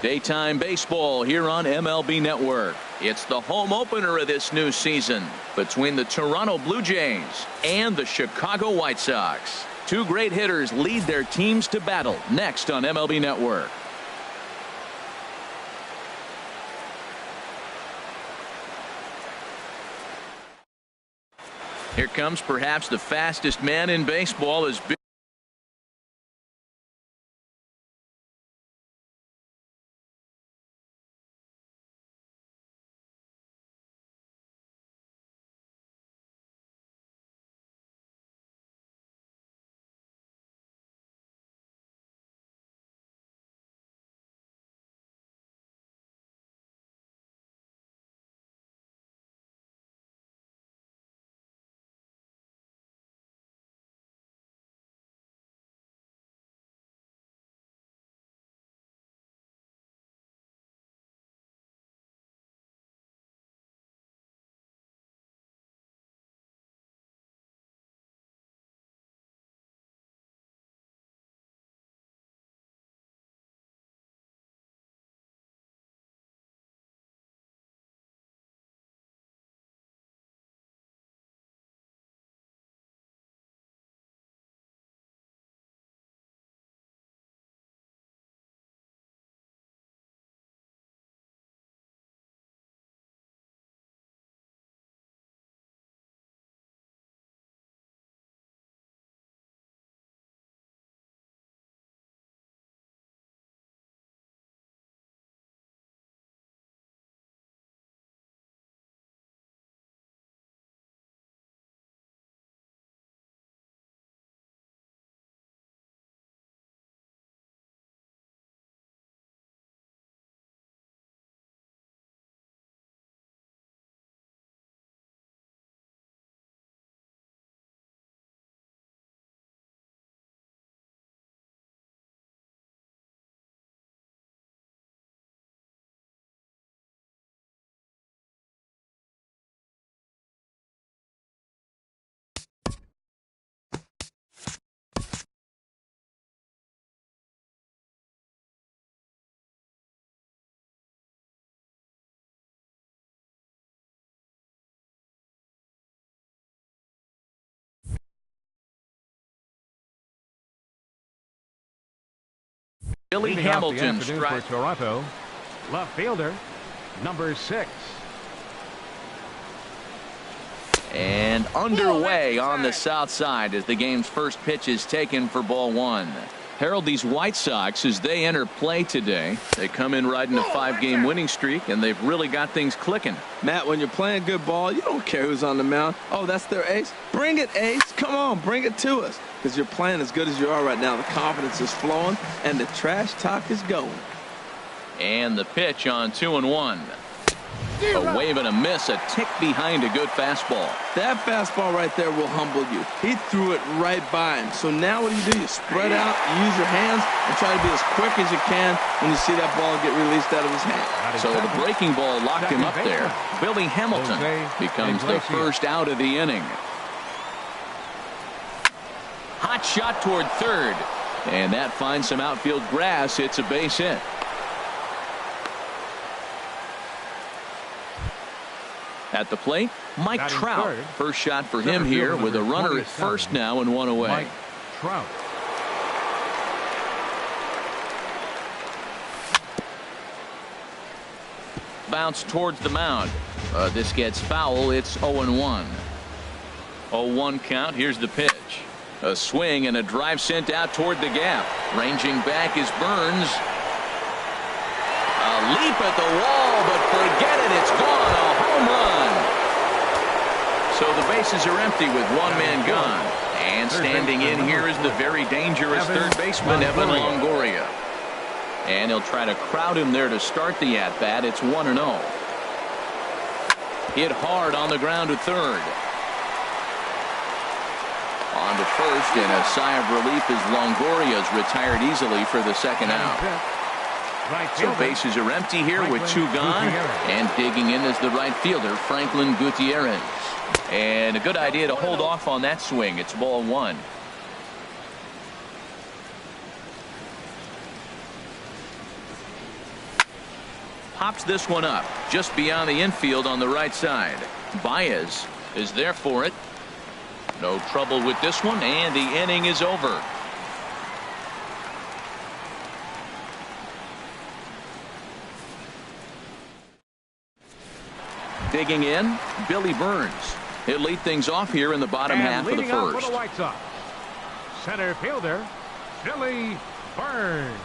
Daytime baseball here on MLB Network. It's the home opener of this new season between the Toronto Blue Jays and the Chicago White Sox. Two great hitters lead their teams to battle next on MLB Network. Here comes perhaps the fastest man in baseball as Billy Leading off the Hamilton afternoon for Toronto, left fielder, number 6. And underway on the south side as the game's first pitch is taken for ball 1. Harold, these White Sox, as they enter play today, they come in riding a 5-game winning streak, and they've really got things clicking. Matt, when you're playing good ball, you don't care who's on the mound. Oh, that's their ace? Bring it, ace. Come on, bring it to us. Because you're playing as good as you are right now. The confidence is flowing, and the trash talk is going. And the pitch on 2-1. A wave and a miss, a tick behind a good fastball. That fastball right there will humble you. He threw it right by him. So now what do? You spread out, you use your hands, and try to be as quick as you can when you see that ball get released out of his hand. So the breaking ball locked him up there. Billy Hamilton becomes the first out of the inning. Hot shot toward third. And that finds some outfield grass. It's a base hit. At the plate, Mike Trout. First shot for him here with a runner at first now and 1 away. Mike Trout. Bounce towards the mound. This gets foul. It's 0-1. 0-1 count. Here's the pitch. A swing and a drive sent out toward the gap. Ranging back is Burns. A leap at the wall, but forget it. It's gone. A home run. So the bases are empty with one man gone. And standing in here is the very dangerous third baseman, Evan Longoria. And he'll try to crowd him there to start the at-bat. It's 1-0. Hit hard on the ground to third. On to first, and a sigh of relief as Longoria's retired easily for the second out. So bases are empty here with 2 gone, and digging in is the right fielder, Franklin Gutierrez. And a good idea to hold off on that swing. It's ball 1. pops this one up just beyond the infield on the right side. Baez is there for it. No trouble with this one, and the inning is over. Digging in, Billy Burns. He'll lead things off here in the bottom half of the first. For the White Sox, center fielder Billy Burns.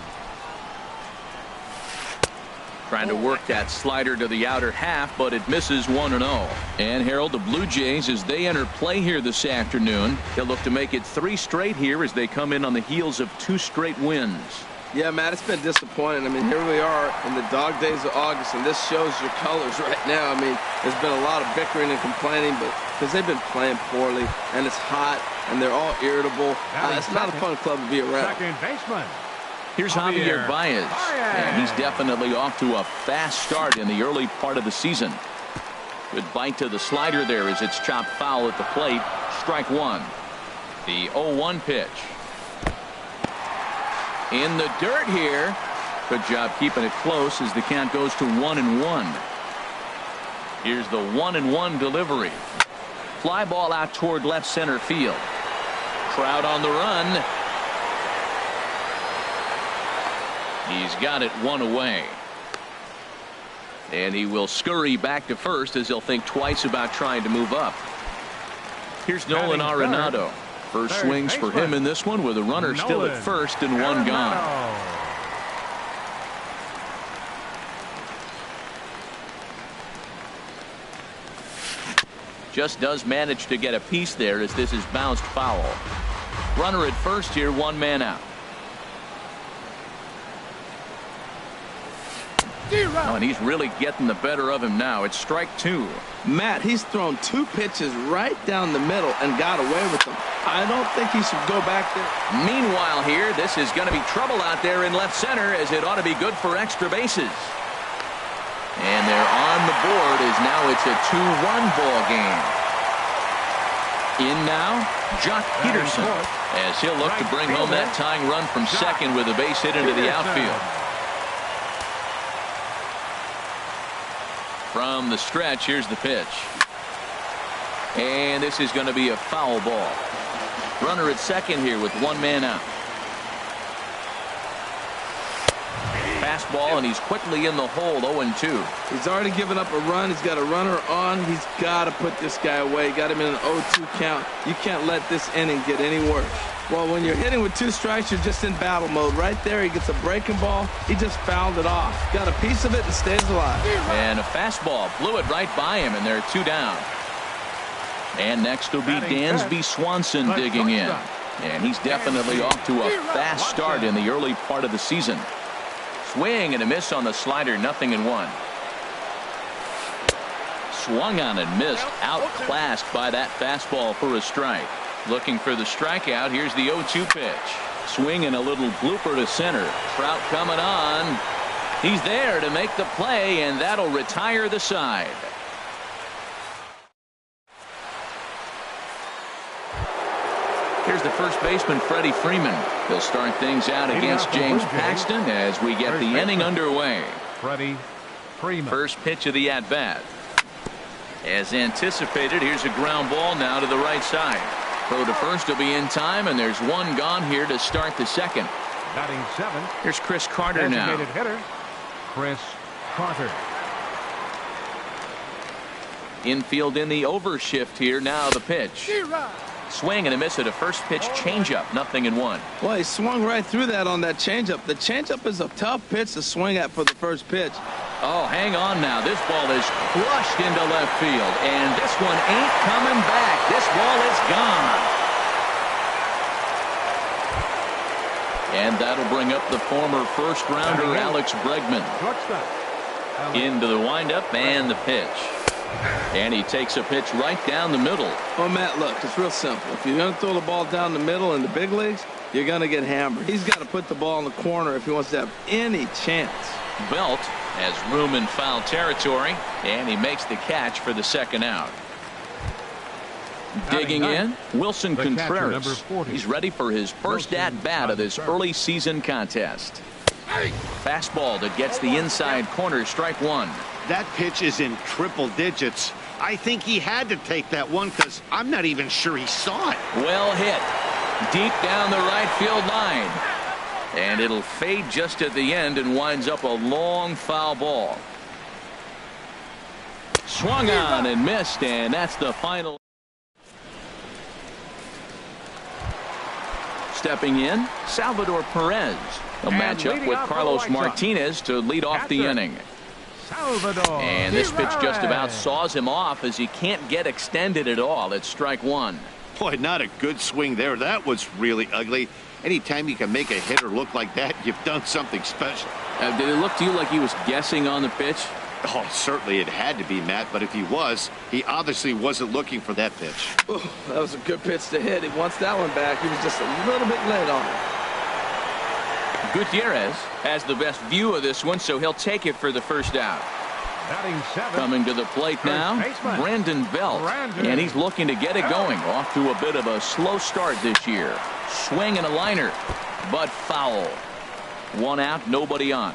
Trying to work that slider to the outer half, but it misses 1-0. And Harold, the Blue Jays, as they enter play here this afternoon, they'll look to make it 3 straight here as they come in on the heels of 2 straight wins. Yeah, Matt, it's been disappointing. I mean, here we are in the dog days of August, and this shows your colors right now. I mean, there's been a lot of bickering and complaining, but because they've been playing poorly, and it's hot, and they're all irritable. It's not a fun club to be around. Second baseman. Here's Javier Baez, and he's definitely off to a fast start in the early part of the season. Good bite to the slider there as it's chopped foul at the plate. Strike 1. The 0-1 pitch. In the dirt here. Good job keeping it close as the count goes to 1-1. Here's the 1-1 delivery. Fly ball out toward left center field. Crowd on the run. He's got it 1 away. And he will scurry back to first as he'll think twice about trying to move up. Here's Nolan Arenado. First swings for him in this one with a runner still at first and 1 gone. Just does manage to get a piece there as this is bounced foul. Runner at first here, 1 man out. Oh, and he's really getting the better of him now. It's strike 2. Matt, he's thrown 2 pitches right down the middle and got away with them. I don't think he should go back there. Meanwhile here, this is going to be trouble out there in left center as it ought to be good for extra bases. And they're on the board as now it's a 2-1 ball game. In now, Jock Peterson as he'll look to bring home that tying run from second with a base hit into the outfield. From the stretch, here's the pitch. And this is going to be a foul ball. Runner at second here with 1 man out. Fastball, and he's quickly in the hole, 0-2. He's already given up a run. He's got a runner on. He's got to put this guy away. Got him in an 0-2 count. You can't let this inning get any worse. Well, when you're hitting with 2 strikes, you're just in battle mode. Right there, he gets a breaking ball. He just fouled it off. Got a piece of it and stays alive. And a fastball blew it right by him, and they're 2 down. And next will be Dansby Swanson digging in. And he's definitely off to a fast start in the early part of the season. Swing and a miss on the slider, 0-1. Swung on and missed, outclassed by that fastball for a strike. Looking for the strikeout. Here's the 0-2 pitch. Swing and a little blooper to center. Trout coming on. He's there to make the play, and that'll retire the side. Here's the first baseman, Freddie Freeman. He'll start things out against James Paxton as we get the inning underway. Freddie Freeman. First pitch of the at-bat. As anticipated, here's a ground ball now to the right side. Throw to first will be in time, and there's 1 gone here to start the second. Batting 7. Here's Chris Carter now. Designated hitter, Chris Carter. Infield in the overshift here. Now the pitch. Swing and a miss at a first pitch changeup. 0-1. Well, he swung right through that on that changeup. The changeup is a tough pitch to swing at for the first pitch. Oh, hang on now. This ball is crushed into left field, and this one ain't coming back. This ball is gone. And that'll bring up the former first-rounder Alex Bregman into the windup and the pitch. And he takes a pitch right down the middle. Well, Matt, look, it's real simple. If you're going to throw the ball down the middle in the big leagues, you're going to get hammered. He's got to put the ball in the corner if he wants to have any chance. Belt has room in foul territory, and he makes the catch for the second out. Digging in, Wilson Contreras. He's ready for his first at-bat of this early season contest. Fastball that gets the inside corner, strike one. That pitch is in triple digits. I think he had to take that one because I'm not even sure he saw it. Well hit. Deep down the right field line. And it'll fade just at the end and winds up a long foul ball. Swung on and missed, and that's the final. Stepping in, Salvador Perez. A matchup with Carlos Martinez to lead off the inning. Salvador. And this pitch just about saws him off as he can't get extended at all. It's strike one. Boy, not a good swing there. That was really ugly. Anytime you can make a hitter look like that, you've done something special. Did it look to you like he was guessing on the pitch? Oh, certainly it had to be, Matt, but if he was, he obviously wasn't looking for that pitch. Ooh, that was a good pitch to hit. He wants that one back. He was just a little bit late on it. Gutierrez has the best view of this one, so he'll take it for the first out. Batting seventh. Coming to the plate now, Brandon Belt. And he's looking to get it going. Off to a bit of a slow start this year. Swing and a liner, but foul. One out, nobody on.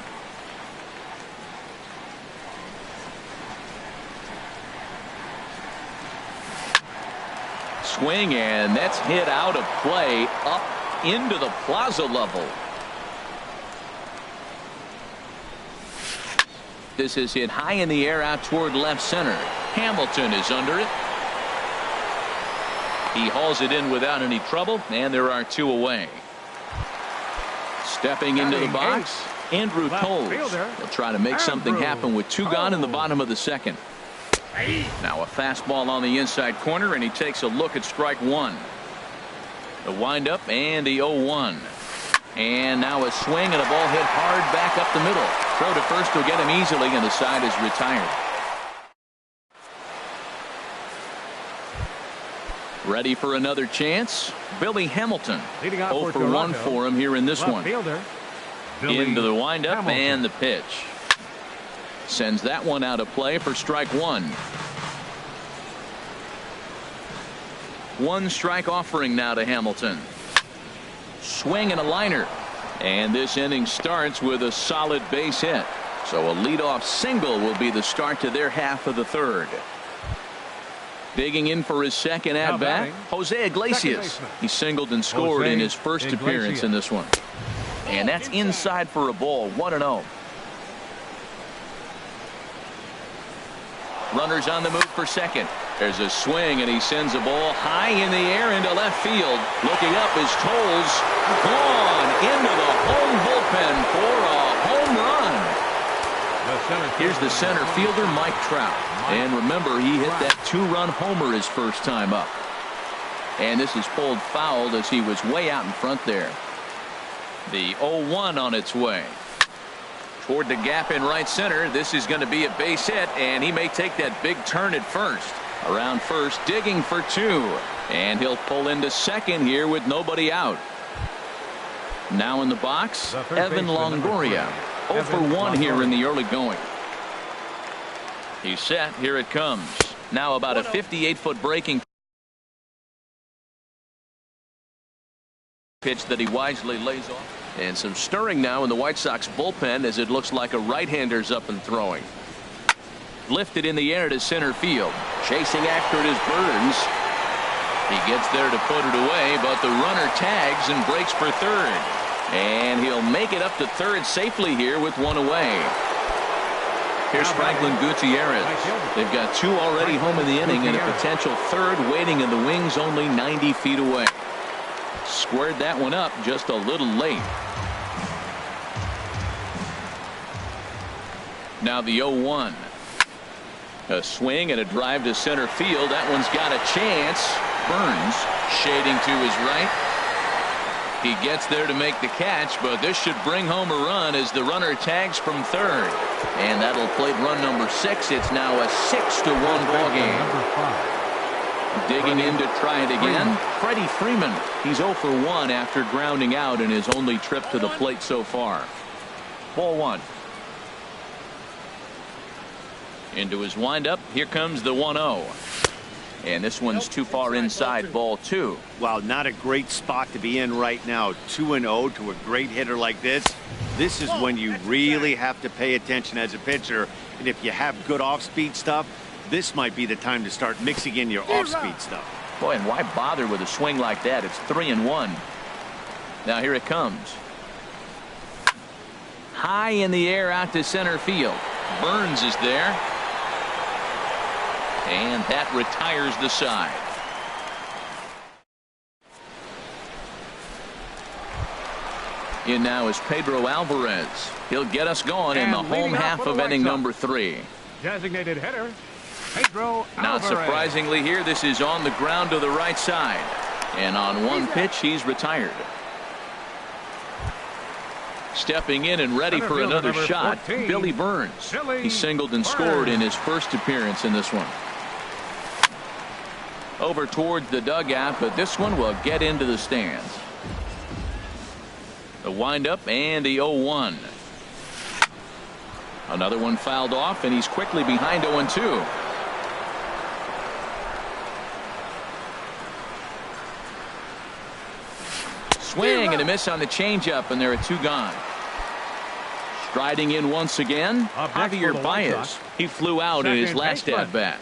Swing, and that's hit out of play up into the plaza level. This is hit high in the air out toward left center. Hamilton is under it. He hauls it in without any trouble, and there are two away. Stepping into the box, Andrew Toles. They'll try to make something happen with two gone in the bottom of the second. Now a fastball on the inside corner, and he takes a look at strike one. The windup and the 0-1. And now a swing and a ball hit hard back up the middle. Throw to first will get him easily, and the side is retired. Ready for another chance. Billy Hamilton. 0 for 1 for him here in this one. Into the windup and the pitch. Sends that one out of play for strike one. One strike offering now to Hamilton. Swing and a liner. And this inning starts with a solid base hit. So a leadoff single will be the start to their half of the third. Digging in for his second at bat, Jose Iglesias. He singled and scored in his first appearance in this one. And that's inside for a ball. 1-0. Runners on the move for second. There's a swing, and he sends a ball high in the air into left field. Looking up is Toles. Gone into the home bullpen for a home run. Here's the center fielder, Mike Trout. And remember, he hit that two-run homer his first time up. And this is pulled foul as he was way out in front there. The 0-1 on its way. Toward the gap in right center. This is going to be a base hit, and he may take that big turn at first. Around first, digging for two. And he'll pull into second here with nobody out. Now in the box, Evan Longoria. 0 for 1 here in the early going. He's set. Here it comes. Now about a 58-foot breaking pitch that he wisely lays off. And some stirring now in the White Sox bullpen as it looks like a right-hander's up and throwing. Lifted in the air to center field. Chasing after it is Burns. He gets there to put it away, but the runner tags and breaks for third. And he'll make it up to third safely here with one away. Here's Franklin Gutierrez. They've got two already home in the inning and a potential third waiting in the wings only 90 feet away. Squared that one up just a little late. Now the 0-1. A swing and a drive to center field. That one's got a chance. Burns shading to his right. He gets there to make the catch, but this should bring home a run as the runner tags from third. And that'll plate run number 6. It's now a 6-1 ball game. Digging in to try it again. Freddie Freeman. He's 0 for 1 after grounding out in his only trip to the plate so far. Ball one. Into his windup. Here comes the 1-0. And this one's too far inside, ball 2. Well, not a great spot to be in right now. 2-0 to a great hitter like this. This is when you really have to pay attention as a pitcher. And if you have good off-speed stuff, this might be the time to start mixing in your off-speed stuff. Boy, and why bother with a swing like that? It's 3-1. Now here it comes. High in the air out to center field. Burns is there. And that retires the side. In now is Pedro Alvarez. He'll get us going in the home half of inning number 3. Designated hitter, Pedro Not Alvarez. surprisingly here, this is on the ground to the right side. And on one pitch, he's retired. Stepping in and ready for another shot, 14, Billy Burns. Billy He singled and scored in his first appearance in this one. Over towards the dugout, but this one will get into the stands. The windup and the 0-1. Another one fouled off, and he's quickly behind 0-2. Swing and a miss on the changeup, and there are 2 gone. Striding in once again, Javier Baez. He flew out in his last at-bat.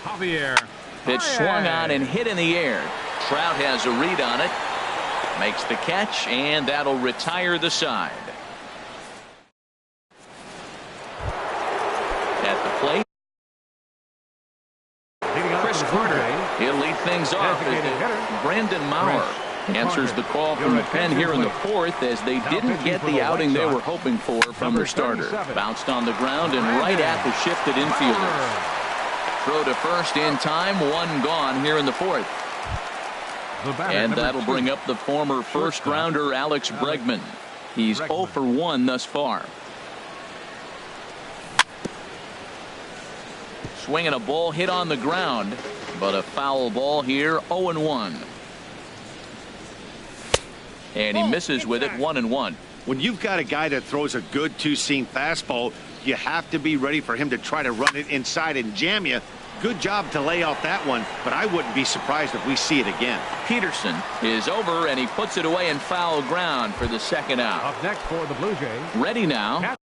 Javier. Pitch swung on and hit in the air. Trout has a read on it. Makes the catch, and that'll retire the side. At the plate, Chris Carter. He'll lead things off as Brandon Maurer answers the call from the pen here in the 4th, as they didn't get the outing they were hoping for from their starter. Bounced on the ground and right at the shifted infielders. Throw to first in time, 1 gone here in the 4th. And that'll bring up the former first-rounder Alex Bregman. He's 0 for 1 thus far. Swinging a ball hit on the ground, but a foul ball here, 0-1. And he misses with it, 1-1. When you've got a guy that throws a good 2-seam fastball, you have to be ready for him to try to run it inside and jam you. Good job to lay off that one, but I wouldn't be surprised if we see it again. Peterson is over, and he puts it away in foul ground for the second out. Up next for the Blue Jays. Ready now.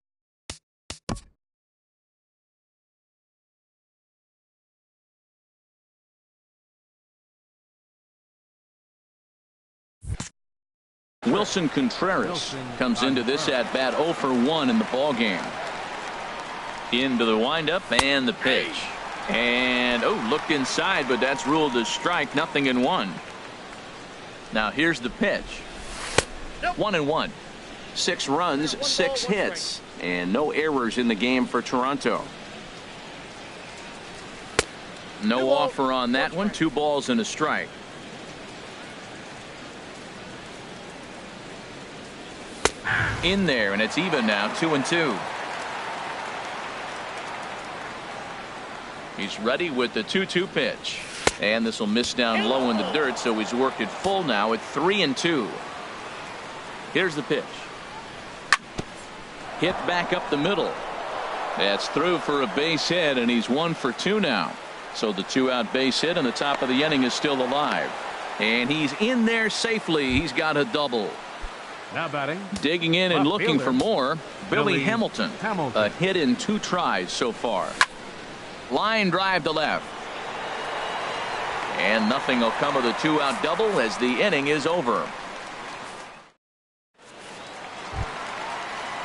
Wilson Contreras comes into this at bat 0 for 1 in the ball game. Into the windup and the pitch. And looked inside, but that's ruled as strike. 0-1. Now here's the pitch. 1-1. 6 runs, 6 hits, and no errors in the game for Toronto. No offer on that one. 2 balls and a strike. In there, and it's even now, 2-2. He's ready with the 2-2 pitch. And this will miss down low in the dirt, so he's worked it full now at 3-2. Here's the pitch. Hit back up the middle. That's through for a base hit, and he's 1 for 2 now. So the 2-out base hit, and the top of the inning is still alive. And he's in there safely. He's got a double. Now batting. Digging in and looking fielder, for more, Billy Billy Hamilton. Hamilton. A hit in 2 tries so far. Line drive to left. And nothing will come of the 2-out double as the inning is over.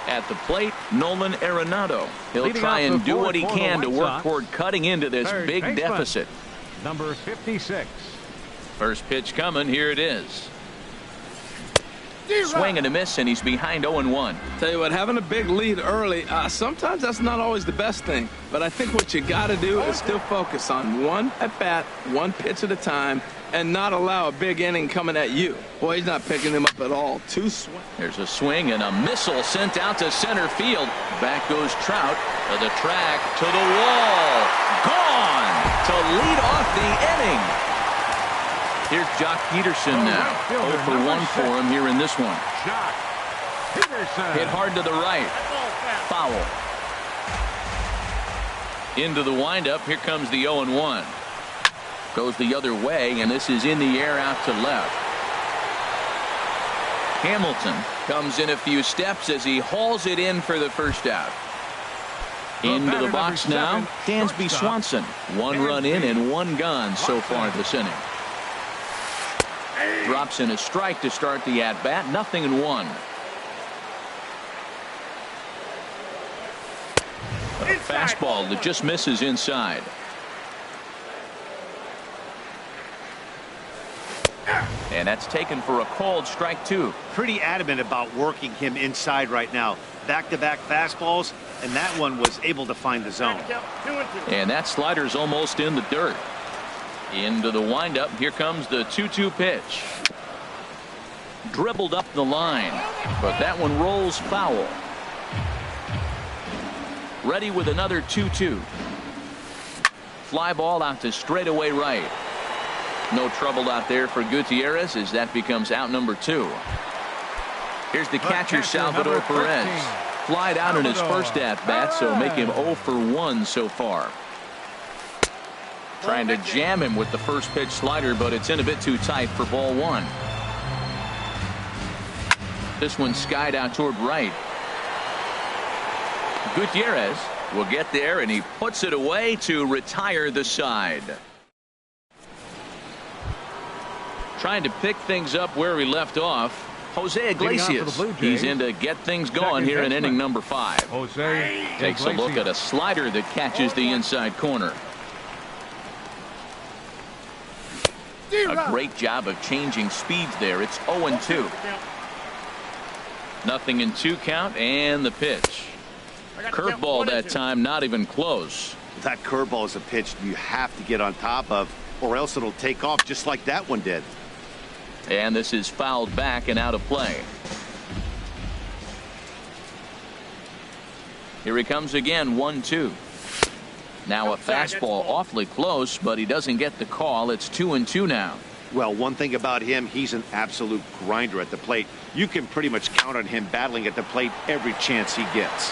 At the plate, Nolan Arenado. He'll Leading try off and the do fourth what he for the can to White work Sox, toward cutting into this third big baseman, deficit. Number 56. First pitch coming. Here it is. Swing and a miss, and he's behind 0-1. Tell you what, having a big lead early, sometimes that's not always the best thing. But I think what you got to do is still focus on 1 at bat, 1 pitch at a time, and not allow a big inning coming at you. Boy, he's not picking him up at all. 2 swings. There's a swing and a missile sent out to center field. Back goes Trout to the track, to the wall. Gone to lead off the inning. Here's Jock Peterson now. 0 for 1 for him here in this one. Jock Peterson. Hit hard to the right. Foul. Into the windup. Here comes the 0-1. Goes the other way, and this is in the air out to left. Hamilton comes in a few steps as he hauls it in for the first out. Into the box now, Dansby Swanson. 1 run in and 1 gone so far this inning. Drops in a strike to start the at-bat. 0-1. A fastball that just misses inside. And that's taken for a called strike 2. Pretty adamant about working him inside right now. Back-to-back fastballs, and that one was able to find the zone. And that slider's almost in the dirt. Into the windup. Here comes the 2-2 pitch. Dribbled up the line, but that one rolls foul. Ready with another 2-2. Fly ball out to straightaway right. No trouble out there for Gutierrez as that becomes out number 2. Here's the catcher, Salvador Perez. Flied out in his first at-bat, so make him 0 for 1 so far. Trying to jam him with the first pitch slider, but it's in a bit too tight for ball 1. This one skied out toward right. Gutierrez will get there, and he puts it away to retire the side. Trying to pick things up where we left off. Jose Iglesias. He's in to get things going here in inning number 5. Jose takes a look at a slider that catches the inside corner. A great job of changing speeds there. It's 0-2. 0-2 count, and the pitch. Curveball that time, not even close. That curveball is a pitch you have to get on top of, or else it'll take off just like that one did. And this is fouled back and out of play. Here he comes again, 1-2. Now a fastball awfully close, but he doesn't get the call. It's 2-2 now. Well, one thing about him, he's an absolute grinder at the plate. You can pretty much count on him battling at the plate every chance he gets.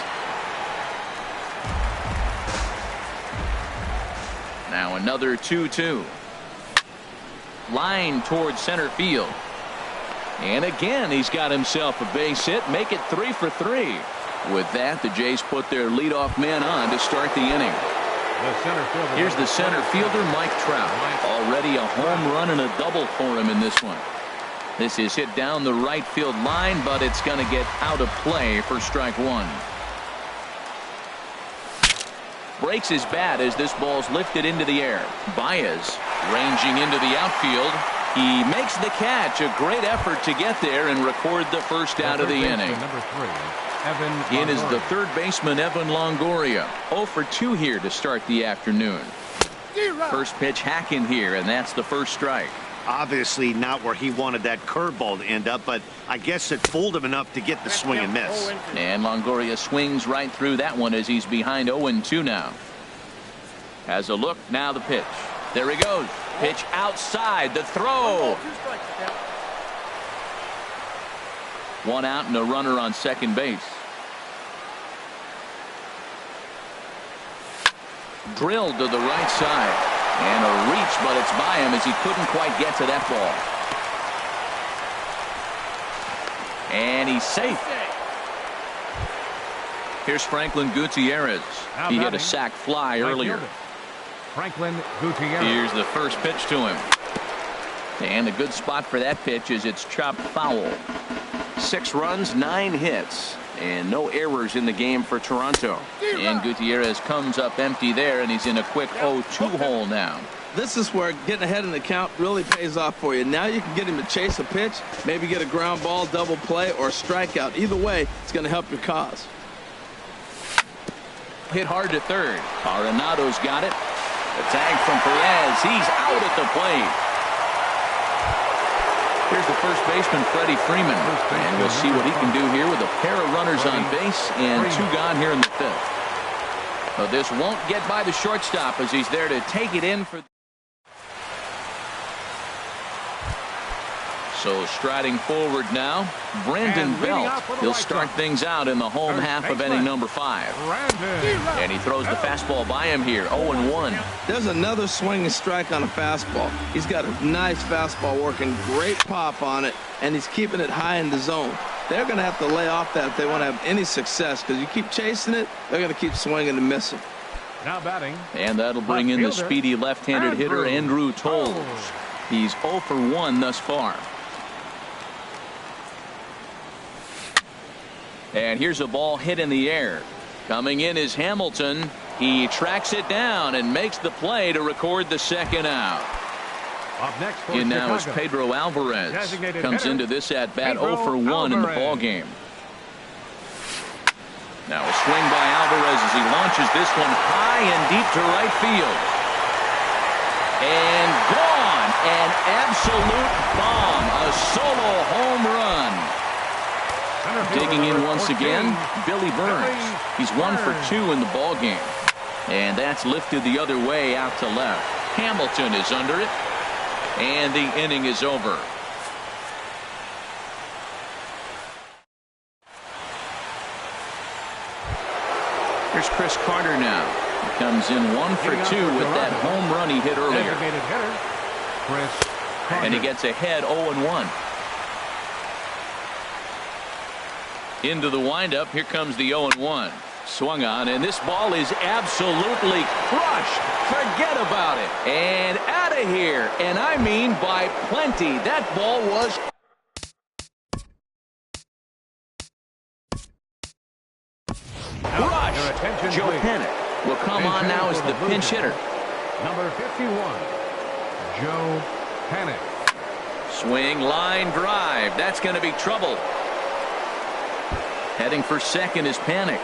Now another 2-2. Line towards center field. And again, he's got himself a base hit. Make it 3 for 3. With that, the Jays put their leadoff man on to start the inning. Here's the center fielder, Mike Trout. Already a home run and a double for him in this one. This is hit down the right field line, but it's going to get out of play for strike 1. Breaks his bat as this ball's lifted into the air. Baez ranging into the outfield. He makes the catch. A great effort to get there and record the first out of the inning. In is the third baseman, Evan Longoria. 0 for 2 here to start the afternoon. First pitch hack in here, and that's the first strike. Obviously not where he wanted that curveball to end up, but I guess it fooled him enough to get the swing and miss. And Longoria swings right through that one as he's behind 0-2 now. Has a look, now the pitch. There he goes. Pitch outside, the throw. 1 out and a runner on second base. Drilled to the right side. And a reach, but it's by him as he couldn't quite get to that ball. And he's safe. Here's Franklin Gutierrez. He hit a sac fly earlier. Franklin Gutierrez. Here's the first pitch to him. And a good spot for that pitch is it's chopped foul. 6 runs, 9 hits, and no errors in the game for Toronto. And Gutierrez comes up empty there, and he's in a quick 0-2 hole now. This is where getting ahead in the count really pays off for you. Now you can get him to chase a pitch, maybe get a ground ball, double play, or a strikeout. Either way, it's going to help your cause. Hit hard to third. Arenado's got it. The tag from Perez. He's out at the plate. Here's the first baseman, Freddie Freeman. And we'll see what he can do here with a pair of runners on base and 2 gone here in the 5th. But this won't get by the shortstop as he's there to take it in for. So striding forward now, Brandon Belt. He'll start things out in the home half of inning number 5. And he throws the fastball by him here, 0-1. There's another swinging strike on a fastball. He's got a nice fastball working, great pop on it, and he's keeping it high in the zone. They're going to have to lay off that if they want to have any success, because you keep chasing it, they're going to keep swinging and missing. Now batting. And that'll bring in the speedy left-handed hitter, Andrew Toles. He's 0 for 1 thus far. And here's a ball hit in the air. Coming in is Hamilton. He tracks it down and makes the play to record the second out. Up next for In now is Chicago. Pedro Alvarez. Designated Comes hitter, into this at bat Pedro 0 for 1 in the Alvarez. ball game. Now a swing by Alvarez as he launches this one high and deep to right field. And gone. An absolute bomb. A solo home run. Digging in once again, Billy Burns. He's 1 for 2 in the ball game. And that's lifted the other way out to left. Hamilton is under it. And the inning is over. Here's Chris Carter now. He comes in 1 for 2 with that home run he hit earlier. Designated hitter, Chris Carter. And he gets ahead 0-1. Into the windup. Here comes the 0-1. Swung on, and this ball is absolutely crushed. Forget about it. And out of here. And I mean by plenty. That ball was Now, your attention, Joe please. Panic will come on now as the pinch hitter. Number 51, Joe Panic. Swing, line drive. That's going to be trouble. Heading for second is Panic.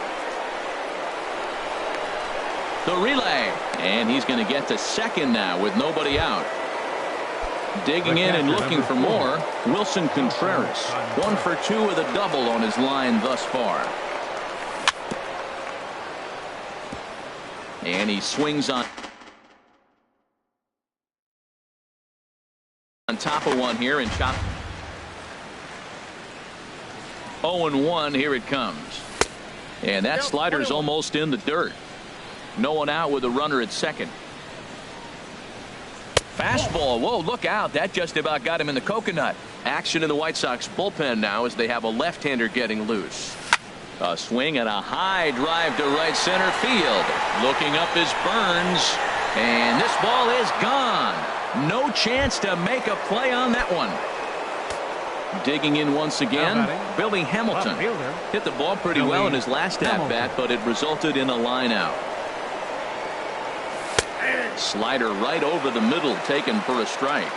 The relay. And he's going to get to second now with nobody out. Digging in and looking for more, Wilson Contreras. 1 for 2 with a double on his line thus far. And he swings on top of one here and chop. 0-1. Here it comes. And that slider's almost in the dirt. No one out with a runner at second. Fastball. Whoa, look out. That just about got him in the coconut. Action in the White Sox bullpen now as they have a left-hander getting loose. A swing and a high drive to right center field. Looking up is Burns. And this ball is gone. No chance to make a play on that one. Digging in once again, Billy Hamilton. Hit the ball pretty well in his last at-bat, but it resulted in a line out. Slider right over the middle, taken for a strike.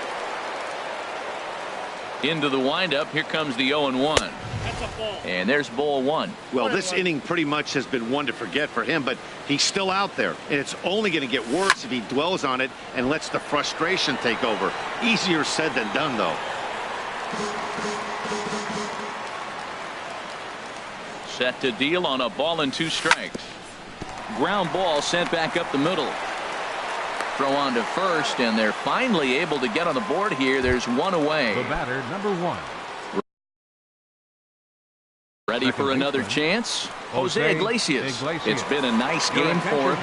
Into the windup. Here comes the 0-1. That's a ball. And there's ball 1. Well, this inning pretty much has been one to forget for him, but he's still out there, and it's only going to get worse if he dwells on it and lets the frustration take over. Easier said than done, though. Set to deal on a ball and 2 strikes. Ground ball sent back up the middle. Throw on to first, and they're finally able to get on the board here. There's one away. The batter, number 1. Ready for another chance? Jose Iglesias. It's been a nice game for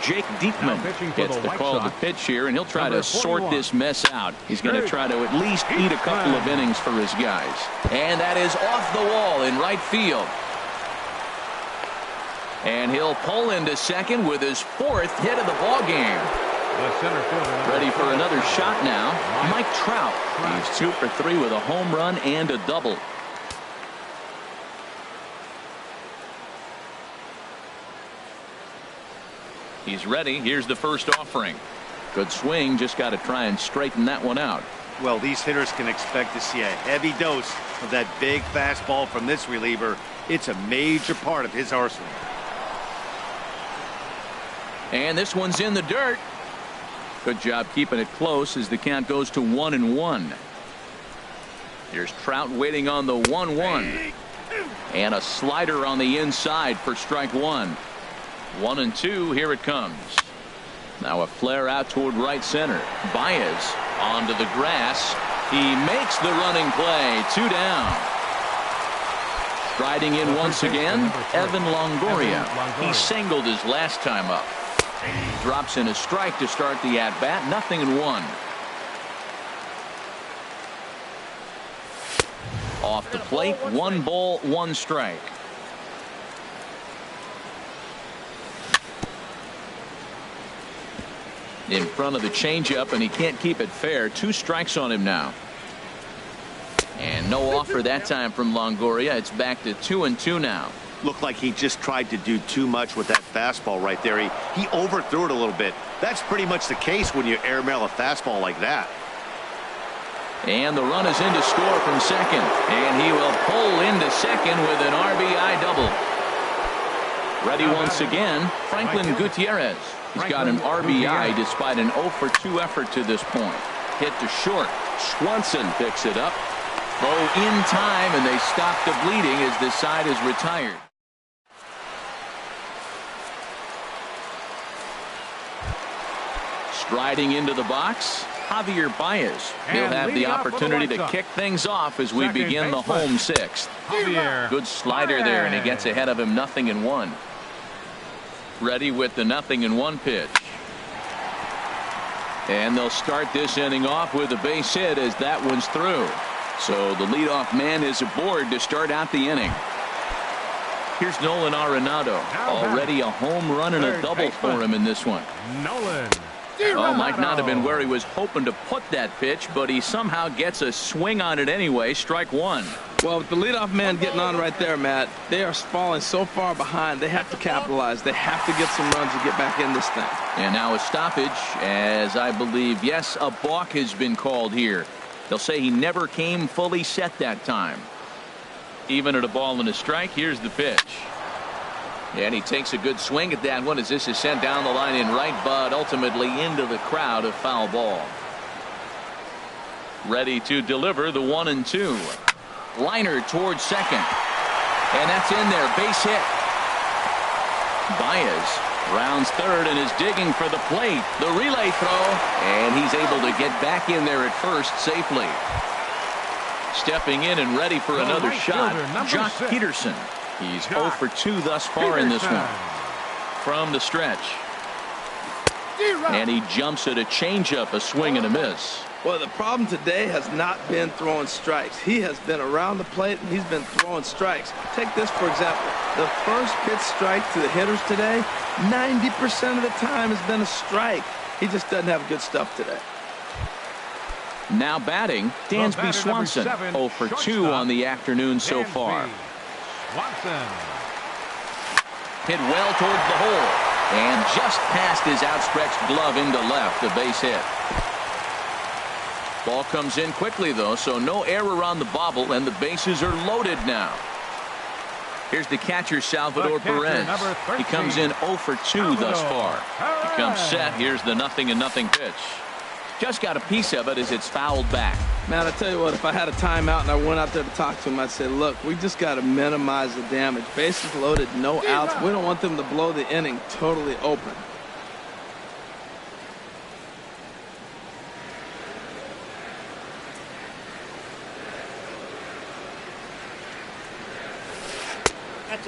Jake Diekman. Gets the call to pitch here, and he'll try to sort this mess out. He's going to try to at least eat a couple of innings for his guys. And that is off the wall in right field. And he'll pull into second with his 4th hit of the ball game. Ready for another shot now. Mike Trout. He's 2 for 3 with a home run and a double. He's ready. Here's the first offering. Good swing. Just got to try and straighten that one out. Well, these hitters can expect to see a heavy dose of that big fastball from this reliever. It's a major part of his arsenal. And this one's in the dirt. Good job keeping it close as the count goes to 1-1. Here's Trout waiting on the 1-1. And a slider on the inside for strike 1. 1-2. Here it comes. Now a flare out toward right center. Baez onto the grass. He makes the running play. 2 down. Striding in once again, Evan Longoria. He singled his last time up. Drops in a strike to start the at-bat. 0-1. Off the plate, 1 ball, 1 strike. In front of the changeup, and he can't keep it fair. 2 strikes on him now. And no offer that time from Longoria. It's back to 2-2 now. Looked like he just tried to do too much with that fastball right there. He overthrew it a little bit. That's pretty much the case when you airmail a fastball like that. And the run is in to score from second. And he will pull into second with an RBI double. Ready once again, Franklin Gutierrez. He's got an RBI despite an 0-for-2 effort to this point. Hit to short. Swanson picks it up. Throw in time, and they stop the bleeding as this side is retired. Striding into the box, Javier Baez. He'll have the opportunity to kick things off as we begin the home 6th. Good slider there, and he gets ahead of him. 0-1. Ready with the 0-1 pitch. And they'll start this inning off with a base hit as that one's through. So the leadoff man is aboard to start out the inning. Here's Nolan Arenado. Already a home run and a double for him in this one. Nolan. Oh, might not have been where he was hoping to put that pitch, but he somehow gets a swing on it anyway. Strike 1. Well, with the leadoff man getting on right there, Matt, they are falling so far behind. They have to capitalize. They have to get some runs to get back in this thing. And now a stoppage, as I believe, yes, a balk has been called here. They'll say he never came fully set that time. Even at a ball and a strike, here's the pitch. And he takes a good swing at that one as this is sent down the line in right, but ultimately into the crowd, a foul ball. Ready to deliver the 1-2. Liner towards second. And that's in there. Base hit. Baez rounds third and is digging for the plate. The relay throw. And he's able to get back in there at first safely. Stepping in and ready for another shot, Jock Peterson. He's 0-for-2 thus far in this one. From the stretch. And he jumps at a changeup, a swing and a miss. Well, the problem today has not been throwing strikes. He has been around the plate, and he's been throwing strikes. Take this, for example. The first pitch strike to the hitters today, 90% of the time has been a strike. He just doesn't have good stuff today. Now batting, Dansby Swanson. 0-for-2 on the afternoon so far. Swanson. Hit well towards the hole. And just past his outstretched glove into left, a base hit. Ball comes in quickly, though, so no error on the bobble, and the bases are loaded now. Here's the catcher, Salvador Perez. He comes in 0-for-2 thus far. He comes set. Here's the 0-0 pitch. Just got a piece of it as it's fouled back. Man, I tell you what, if I had a timeout and I went out there to talk to him, I'd say, look, we just got to minimize the damage. Bases loaded, no outs. We don't want them to blow the inning totally open.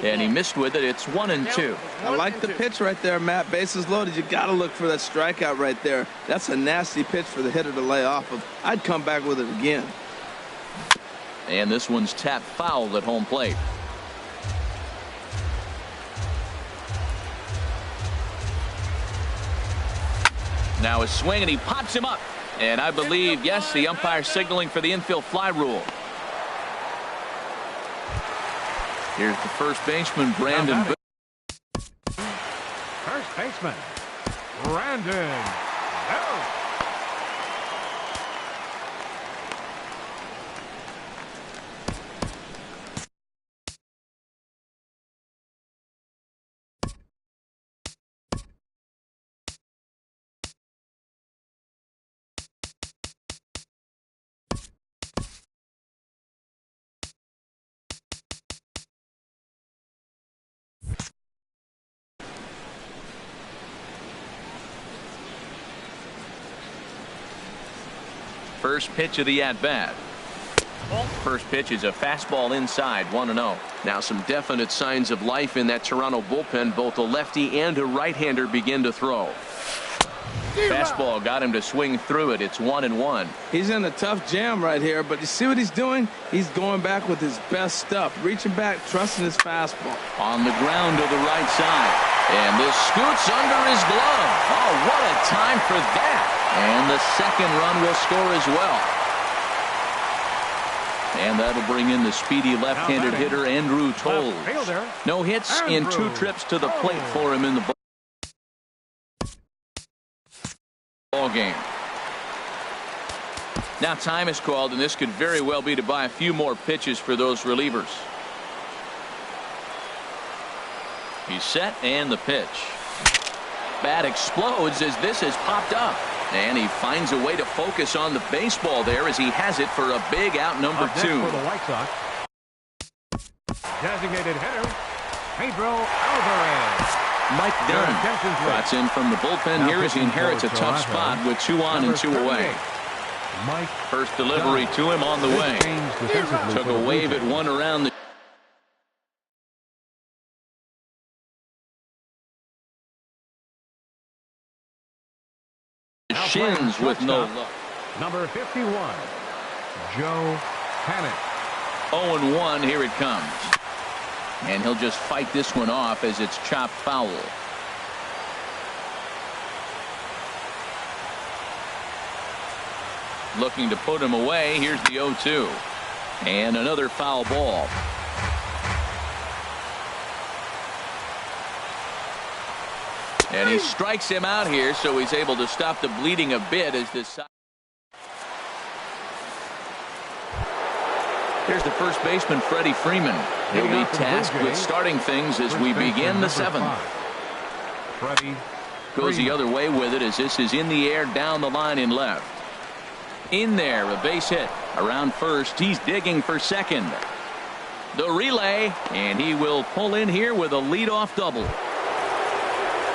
And he missed with it. It's 1-2. I like the pitch right there, Matt. Bases loaded. You got to look for that strikeout right there. That's a nasty pitch for the hitter to lay off of. I'd come back with it again. And this one's tapped foul at home plate. Now a swing, and he pops him up. And I believe, yes, the umpire signaling for the infield fly rule. Here's the first baseman, Brandon. First baseman, Brandon. Oh. First pitch of the at-bat. First pitch is a fastball inside, 1-0. Now some definite signs of life in that Toronto bullpen. Both a lefty and a right-hander begin to throw. Fastball got him to swing through it. It's 1-1. He's in a tough jam right here, but you see what he's doing? He's going back with his best stuff, reaching back, trusting his fastball. On the ground to the right side. And this scoots under his glove. Oh, what a time for that. And the second run will score as well. And that'll bring in the speedy left-handed hitter Andrew Toles. No hits in 2 trips to the plate for him in the ball game. Now time is called, and this could very well be to buy a few more pitches for those relievers. He's set, and the pitch. Bat explodes as this has popped up. And he finds a way to focus on the baseball there as he has it for a big out number 2. For the White Sox, designated hitter, Pedro Alvarez. Mike Dunn trots in from the bullpen here as he inherits a tough spot with 2 on and 2 away. First delivery to him on the way. Took a wave at one around the shins with no luck. Number 51, Joe Panic. 0-1, here it comes. And he'll just fight this one off as it's chopped foul. Looking to put him away. Here's the 0-2. And another foul ball. And he strikes him out here, so he's able to stop the bleeding a bit as this. Here's the first baseman, Freddie Freeman. He'll be tasked with starting things as we begin the 7th. Goes the other way with it as this is in the air down the line in left. In there, a base hit. Around first, he's digging for second. The relay, and he will pull in here with a leadoff double.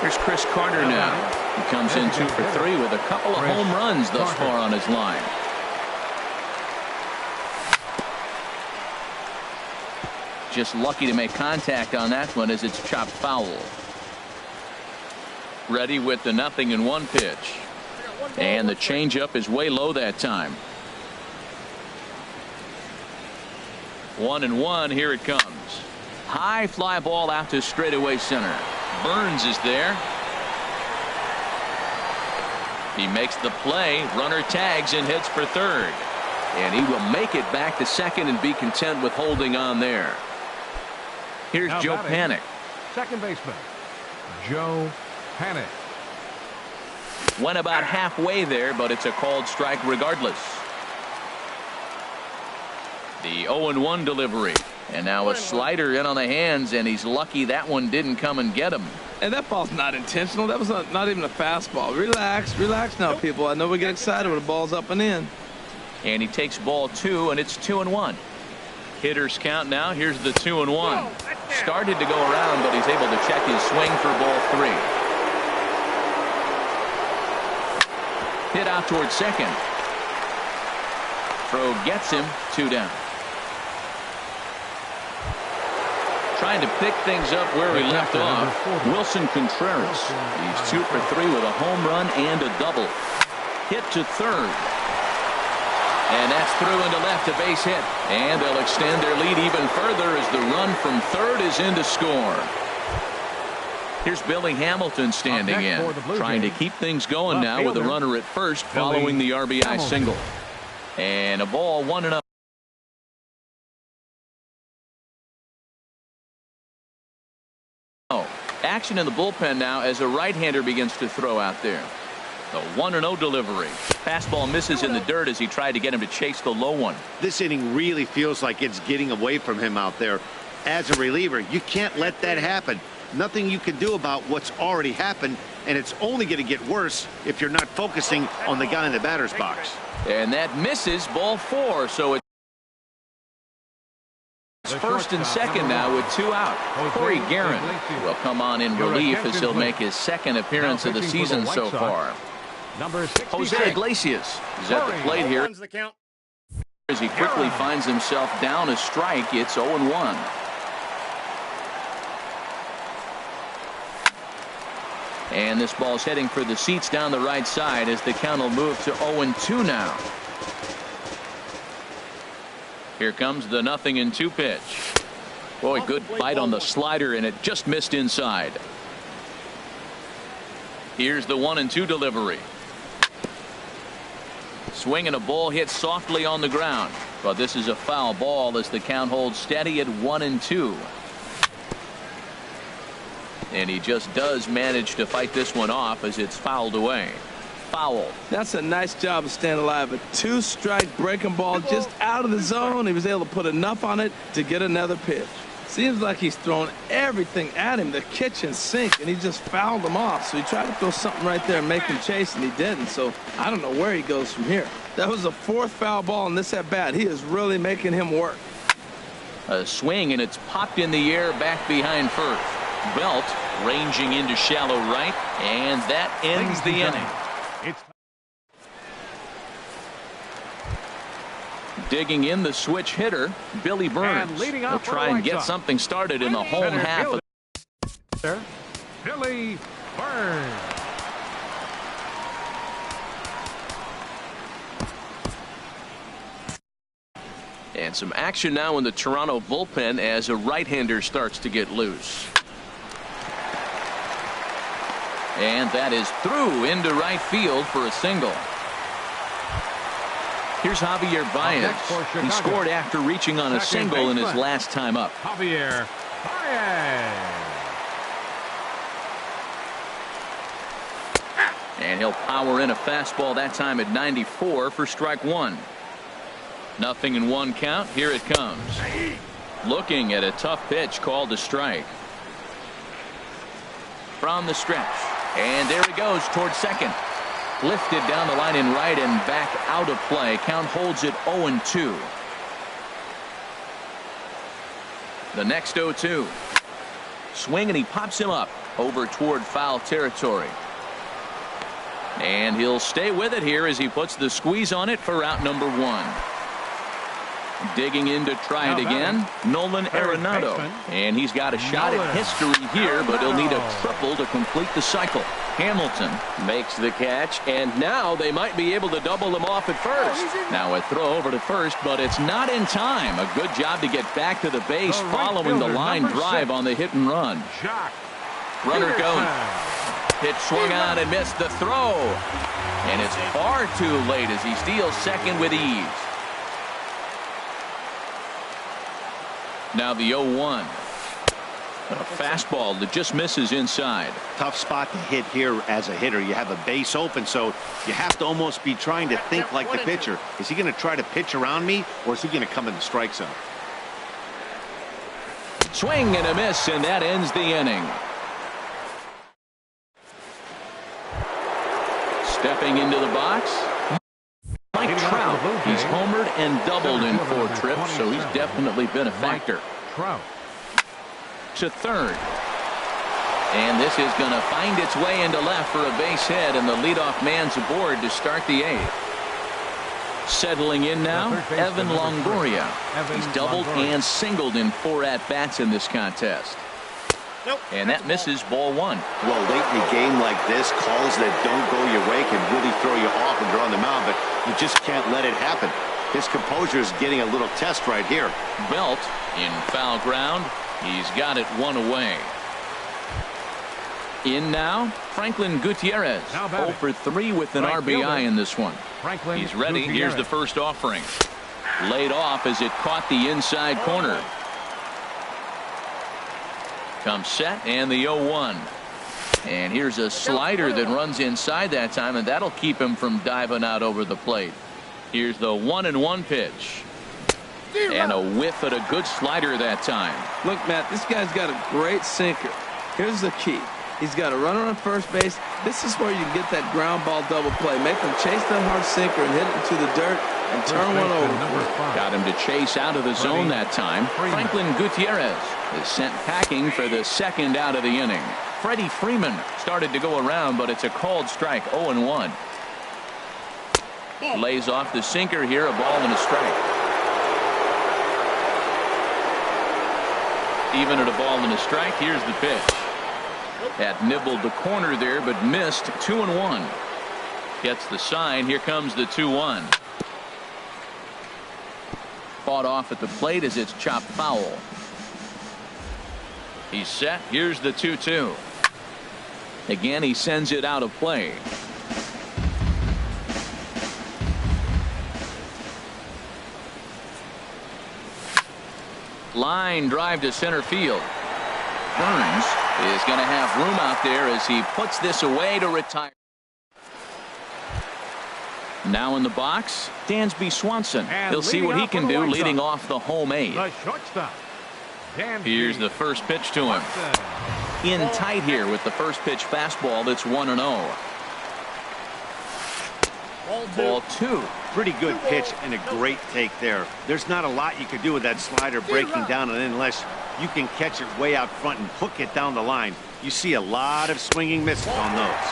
Here's Chris Carter now. He comes in 2 for 3 with a couple of home runs thus far on his line. Just lucky to make contact on that one as it's chopped foul. Ready with the 0-1 pitch. And the changeup is way low that time. 1-1, here it comes. High fly ball out to straightaway center. Burns is there. He makes the play. Runner tags and hits for third. And he will make it back to second and be content with holding on there. Here's Joe Panic. Second baseman, Joe Panic. Went about halfway there, but it's a called strike regardless. The 0-1 delivery. And now a slider in on the hands, and he's lucky that one didn't come and get him. And that ball's not intentional. That was not even a fastball. Relax now, people. I know we get excited when the ball's up and in. And he takes ball 2, and it's 2-1. Hitters count now. Here's the 2-1. Started to go around, but he's able to check his swing for ball 3. Hit out towards second. Throw gets him. 2 down. Trying to pick things up where he left off. Wilson Contreras. He's 2 for 3 with a home run and a double. Hit to third. And that's through into left, a base hit. And they'll extend their lead even further as the run from third is in to score. Here's Billy Hamilton standing in, trying to keep things going now with a runner at first following the RBI single. And a ball 1-0. Action in the bullpen now as a right-hander begins to throw out there. The 1-0 delivery. Fastball misses in the dirt as he tried to get him to chase the low one. This inning really feels like it's getting away from him out there. As a reliever, you can't let that happen. Nothing you can do about what's already happened, and it's only going to get worse if you're not focusing on the guy in the batter's box. And that misses, ball 4, so it's first and second now with 2 out. Corey Guerin will come on in relief as he'll make his second appearance of the season so far. Number 66. Jose Iglesias is at the plate here One's the count. As he quickly finds himself down a strike, it's 0-1. And this ball's heading for the seats down the right side as the count will move to 0-2 now. Here comes the 0-2 pitch. Boy, good bite on the slider, and it just missed inside. Here's the 1-2 delivery. Swing and a ball hit softly on the ground, but this is a foul ball as the count holds steady at 1-2. And he just does manage to fight this one off as it's fouled away. Foul. That's a nice job of staying alive. A 2-strike breaking ball just out of the zone. He was able to put enough on it to get another pitch. Seems like he's thrown everything at him, the kitchen sink, and he just fouled him off. So he tried to throw something right there and make him chase, and he didn't. So I don't know where he goes from here. That was the 4th foul ball in this at-bat. He is really making him work. A swing, and it's popped in the air back behind first. Belt ranging into shallow right, and that ends the inning. Digging in the switch hitter, Billy Burns. Will try and get something started in the home half of Billy Burns. and some action now in the Toronto bullpen as a right-hander starts to get loose. And that is through into right field for a single. Here's Javier Baez. He scored after reaching on a single in his last time up. Javier Baez. And he'll power in a fastball that time at 94 for strike one. 0-1 count. Here it comes. Looking at a tough pitch called a strike. From the stretch. And there he goes towards second. Lifted down the line in right and back out of play. Count holds it 0-2. The next 0-2. Swing and he pops him up over toward foul territory. And he'll stay with it here as he puts the squeeze on it for out number one. Digging in to try it again, Nolan Arenado. And he's got a shot at history here, but he'll need a triple to complete the cycle. Hamilton Makes the catch, and now they might be able to double him off at first. now a throw over to first, but it's not in time. A good job to get back to the base following the line drive on the hit and run. Runner goes. Pitch swung on and missed the throw. And it's far too late as he steals second with ease. Now the 0-1. A fastball that just misses inside. Tough spot to hit here as a hitter. You have a base open, so you have to almost be trying to think like the pitcher. Is he going to try to pitch around me, or is he going to come in the strike zone? Swing and a miss, and that ends the inning. Stepping into the box, Mike Trout. He's homered and doubled in 4 trips, so he's definitely been a factor. To third. And this is going to find its way into left for a base hit, and the leadoff man's aboard to start the 8th. Settling in now, Evan Longoria. He's doubled and singled in 4 at-bats in this contest. And that misses ball one. Well, late in a game like this, calls that don't go your way can really throw you off when you're on the mound, but you just can't let it happen. His composure is getting a little test right here. Belt in foul ground. He's got it 1 away. In now, Franklin Gutierrez. 0 for 3 with an RBI in this one. He's ready. Here's the first offering. Laid off as it caught the inside corner. Comes set and the 0-1. And here's a slider that runs inside that time, and that'll keep him from diving out over the plate. Here's the 1-1 pitch. And a whiff at a good slider that time. Look, Matt, this guy's got a great sinker. Here's the key. He's got a runner on first base. This is where you get that ground ball double play. Make him chase that hard sinker and hit it into the dirt and turn one over. Got him to chase out of the zone that time. Franklin Gutierrez is sent packing for the second out of the inning. Freddie Freeman started to go around, but it's a called strike. 0-1. Lays off the sinker here, a ball and a strike. Even at a ball and a strike, here's the pitch. That nibbled the corner there, but missed. 2-1. Gets the sign. Here comes the 2-1. Fought off at the plate as it's chopped foul. He's set. Here's the 2-2. Again, he sends it out of play. Line drive to center field. Burns is going to have room out there as he puts this away to retire. Now in the box, Dansby Swanson. And He'll see what he can do leading off the home 8. The shortstop. Here's the first pitch to him. In tight here with the first pitch fastball that's 1-0. Ball 2. Pretty good pitch and a great take there. There's not a lot you could do with that slider breaking down, and unless you can catch it way out front and hook it down the line, you see a lot of swinging misses on those.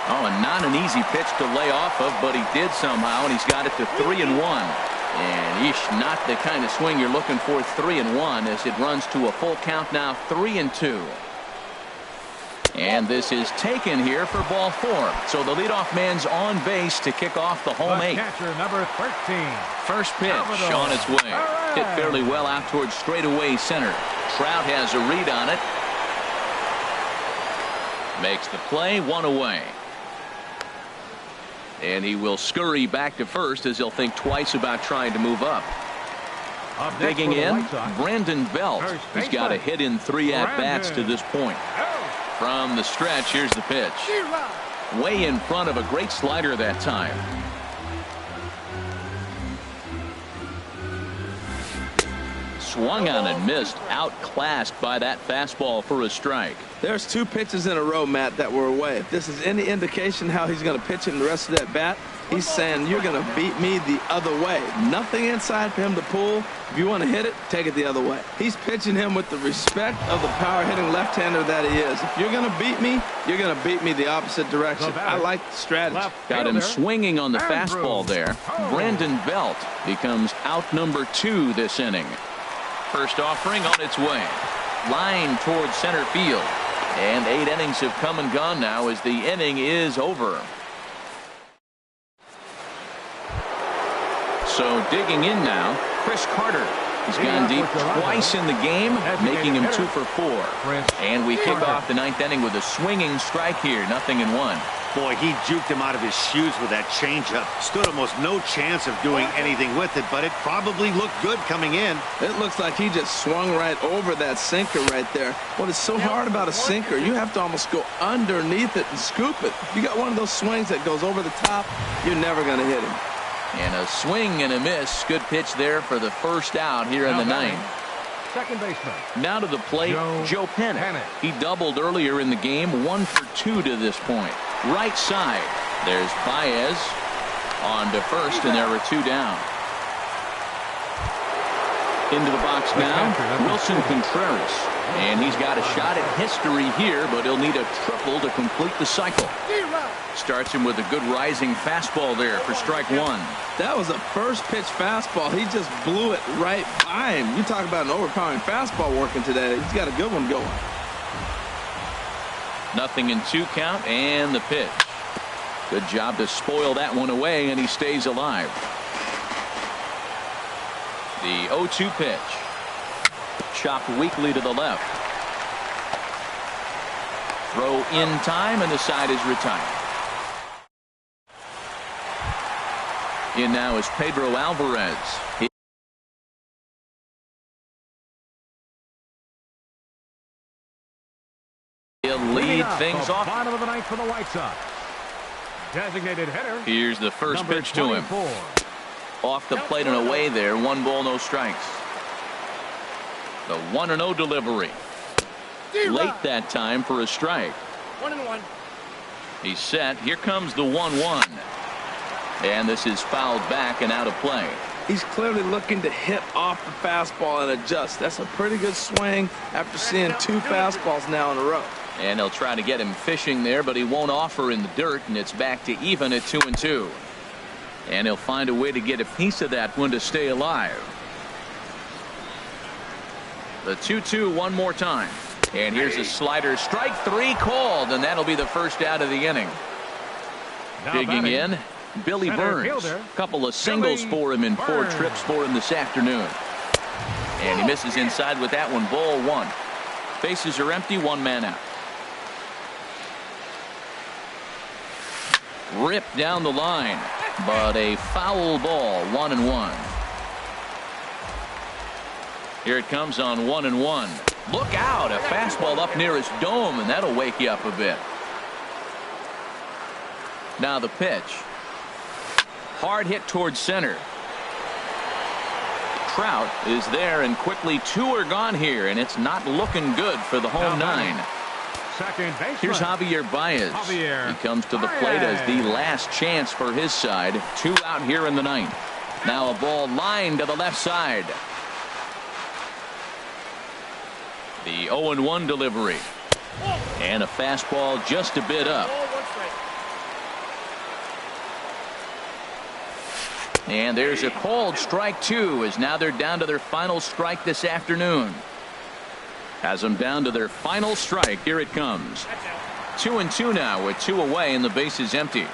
Oh, and not an easy pitch to lay off of, but he did somehow, and he's got it to 3-1. And not the kind of swing you're looking for. 3-1 as it runs to a full count now. 3-2. And this is taken here for ball 4. So the leadoff man's on base to kick off the home 8. Catcher number 13. First pitch on its way. Hit fairly well out towards straightaway center. Trout has a read on it. Makes the play. 1 away. And he will scurry back to first as he'll think twice about trying to move up. Digging in, Brandon Belt. He's got a hit in 3 at-bats to this point. From the stretch, here's the pitch. Way in front of a great slider that time. Swung on and missed. Outclassed by that fastball for a strike. There's 2 pitches in a row, Matt, that were away. If this is any indication how he's going to pitch in the rest of that bat, he's saying you're going to beat me the other way. Nothing inside for him to pull. If you want to hit it, take it the other way. He's pitching him with the respect of the power-hitting left-hander that he is. If you're going to beat me, you're going to beat me the opposite direction. I like the strategy. Got him swinging on the fastball there. Brandon Belt becomes out number 2 this inning. First offering on its way. Line towards center field. And 8 innings have come and gone now as the inning is over. So digging in now, Chris Carter. He's gone deep twice in the game, making him 2 for 4. And we kick off the 9th inning with a swinging strike here. 0-1. Boy, he juked him out of his shoes with that changeup. Stood almost no chance of doing anything with it, but it probably looked good coming in. It looks like he just swung right over that sinker right there. What is so hard about a sinker, you have to almost go underneath it and scoop it. If you got one of those swings that goes over the top, you're never going to hit him. And a swing and a miss. Good pitch there for the first out here in the 9th. Second baseman. Now to the plate, Joe Pennant. He doubled earlier in the game, 1 for 2 to this point. Right side. There's Baez on to first, and there are 2 down. Into the box now, Wilson Contreras. And he's got a shot at history here, but he'll need a triple to complete the cycle. Starts him with a good rising fastball there for strike 1. That was a first pitch fastball. He just blew it right by him. You talk about an overpowering fastball working today. He's got a good one going. 0-2 count and the pitch. Good job to spoil that one away, and he stays alive. The 0-2 pitch. Chopped weakly to the left. Throw in time, and the side is retired. In now is Pedro Alvarez. He'll lead things off. Bottom of the 9th for the White Sox. Designated hitter. Here's the first pitch to him. Off the plate and away there. 1 ball, no strikes. The 1-0 delivery. Late that time for a strike. 1-1. He's set. Here comes the 1-1. And this is fouled back and out of play. He's clearly looking to hit off the fastball and adjust. That's a pretty good swing after seeing 2 fastballs now in a row. And they'll try to get him fishing there, but he won't offer in the dirt, and it's back to even at 2-2. And he'll find a way to get a piece of that one to stay alive. The 2-2 one more time. And here's a slider. Strike three called, and that'll be the first out of the inning. Now Digging batting, in, Billy center Burns. fielder, Couple of singles Billy for him in 4 Burns. trips for him this afternoon. And he misses inside with that one. Ball one. Bases are empty. 1 man out. Ripped down the line, but a foul ball. 1-1. Here it comes on 1-1. Look out, a fastball up near his dome, and that'll wake you up a bit. Now the pitch. Hard hit towards center. Trout is there, and quickly 2 are gone here, and it's not looking good for the home 9. Second baseman. Here's Javier Baez. He comes to the plate as the last chance for his side. 2 out here in the 9th. Now a ball lined to the left side. The 0-1 delivery. And a fastball just a bit up. And there's a called strike 2, as now they're down to their final strike this afternoon. Has them down to their final strike. Here it comes. 2-2 now with 2 away and the base is empty.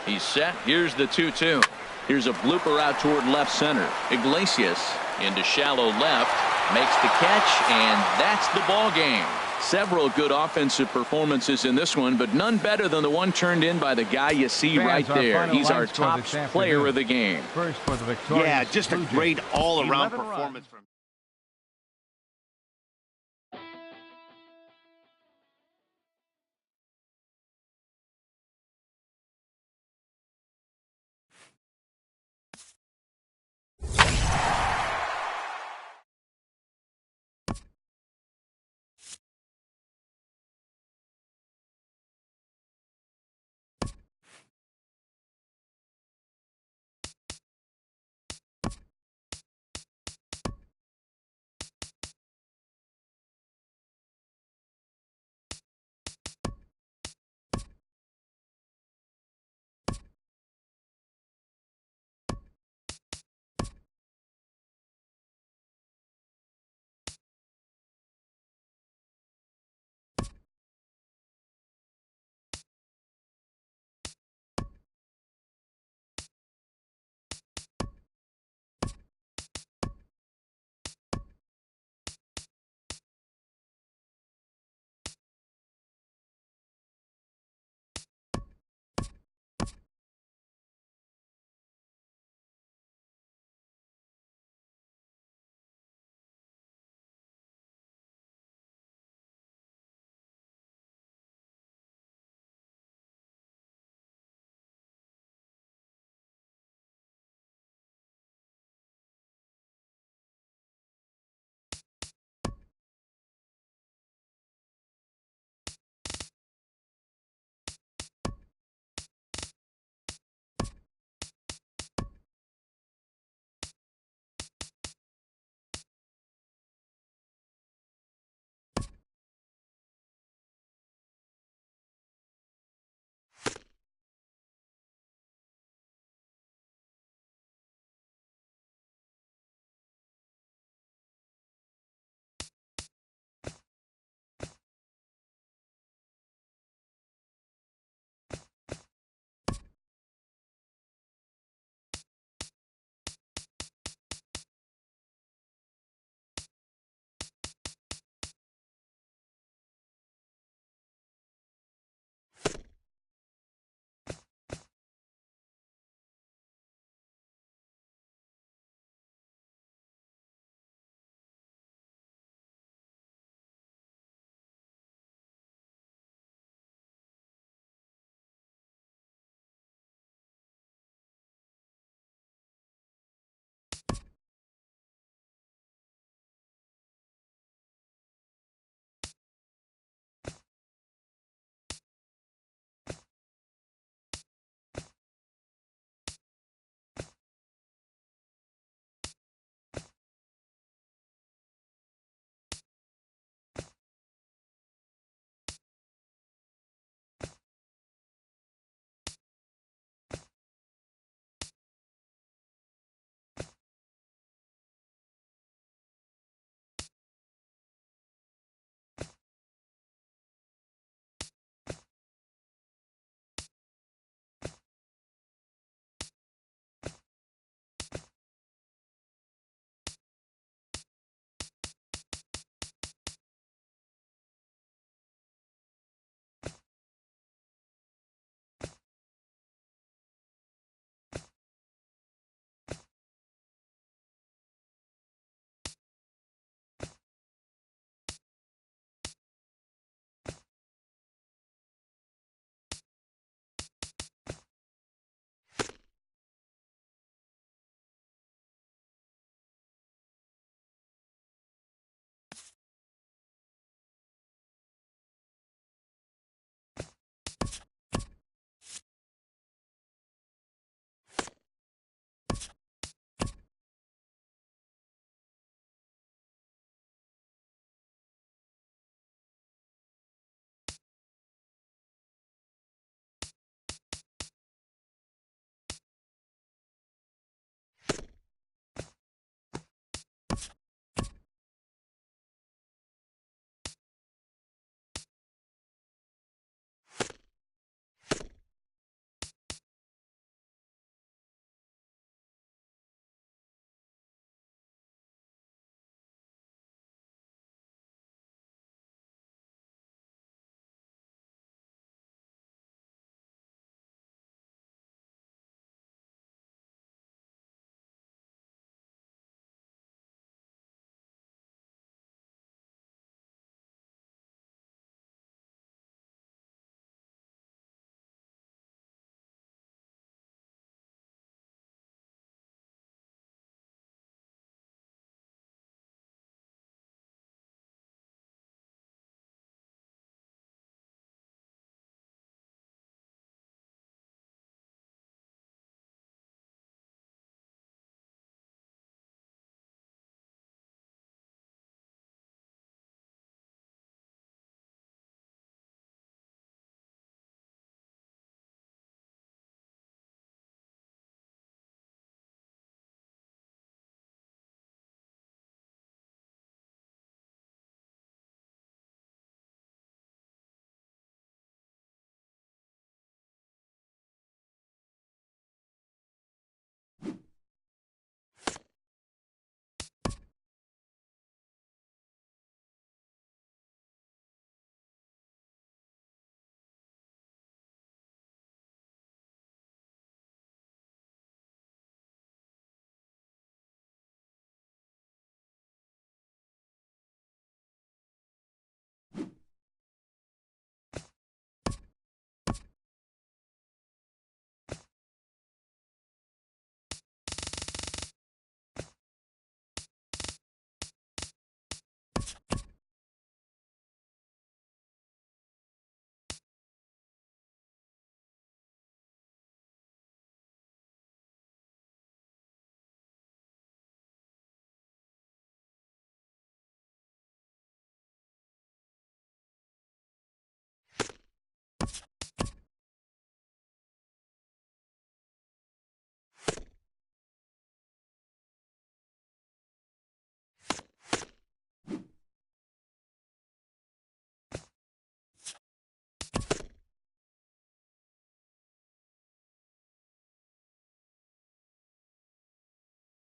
He's set. Here's the 2-2. Here's a blooper out toward left center. Iglesias into shallow left. Makes the catch, and that's the ball game. Several good offensive performances in this one, but none better than the one turned in by the guy you see right there. He's our top player of the game. First for the victorious Yeah, just a Blue Jays. great all-around 11 runs. performance from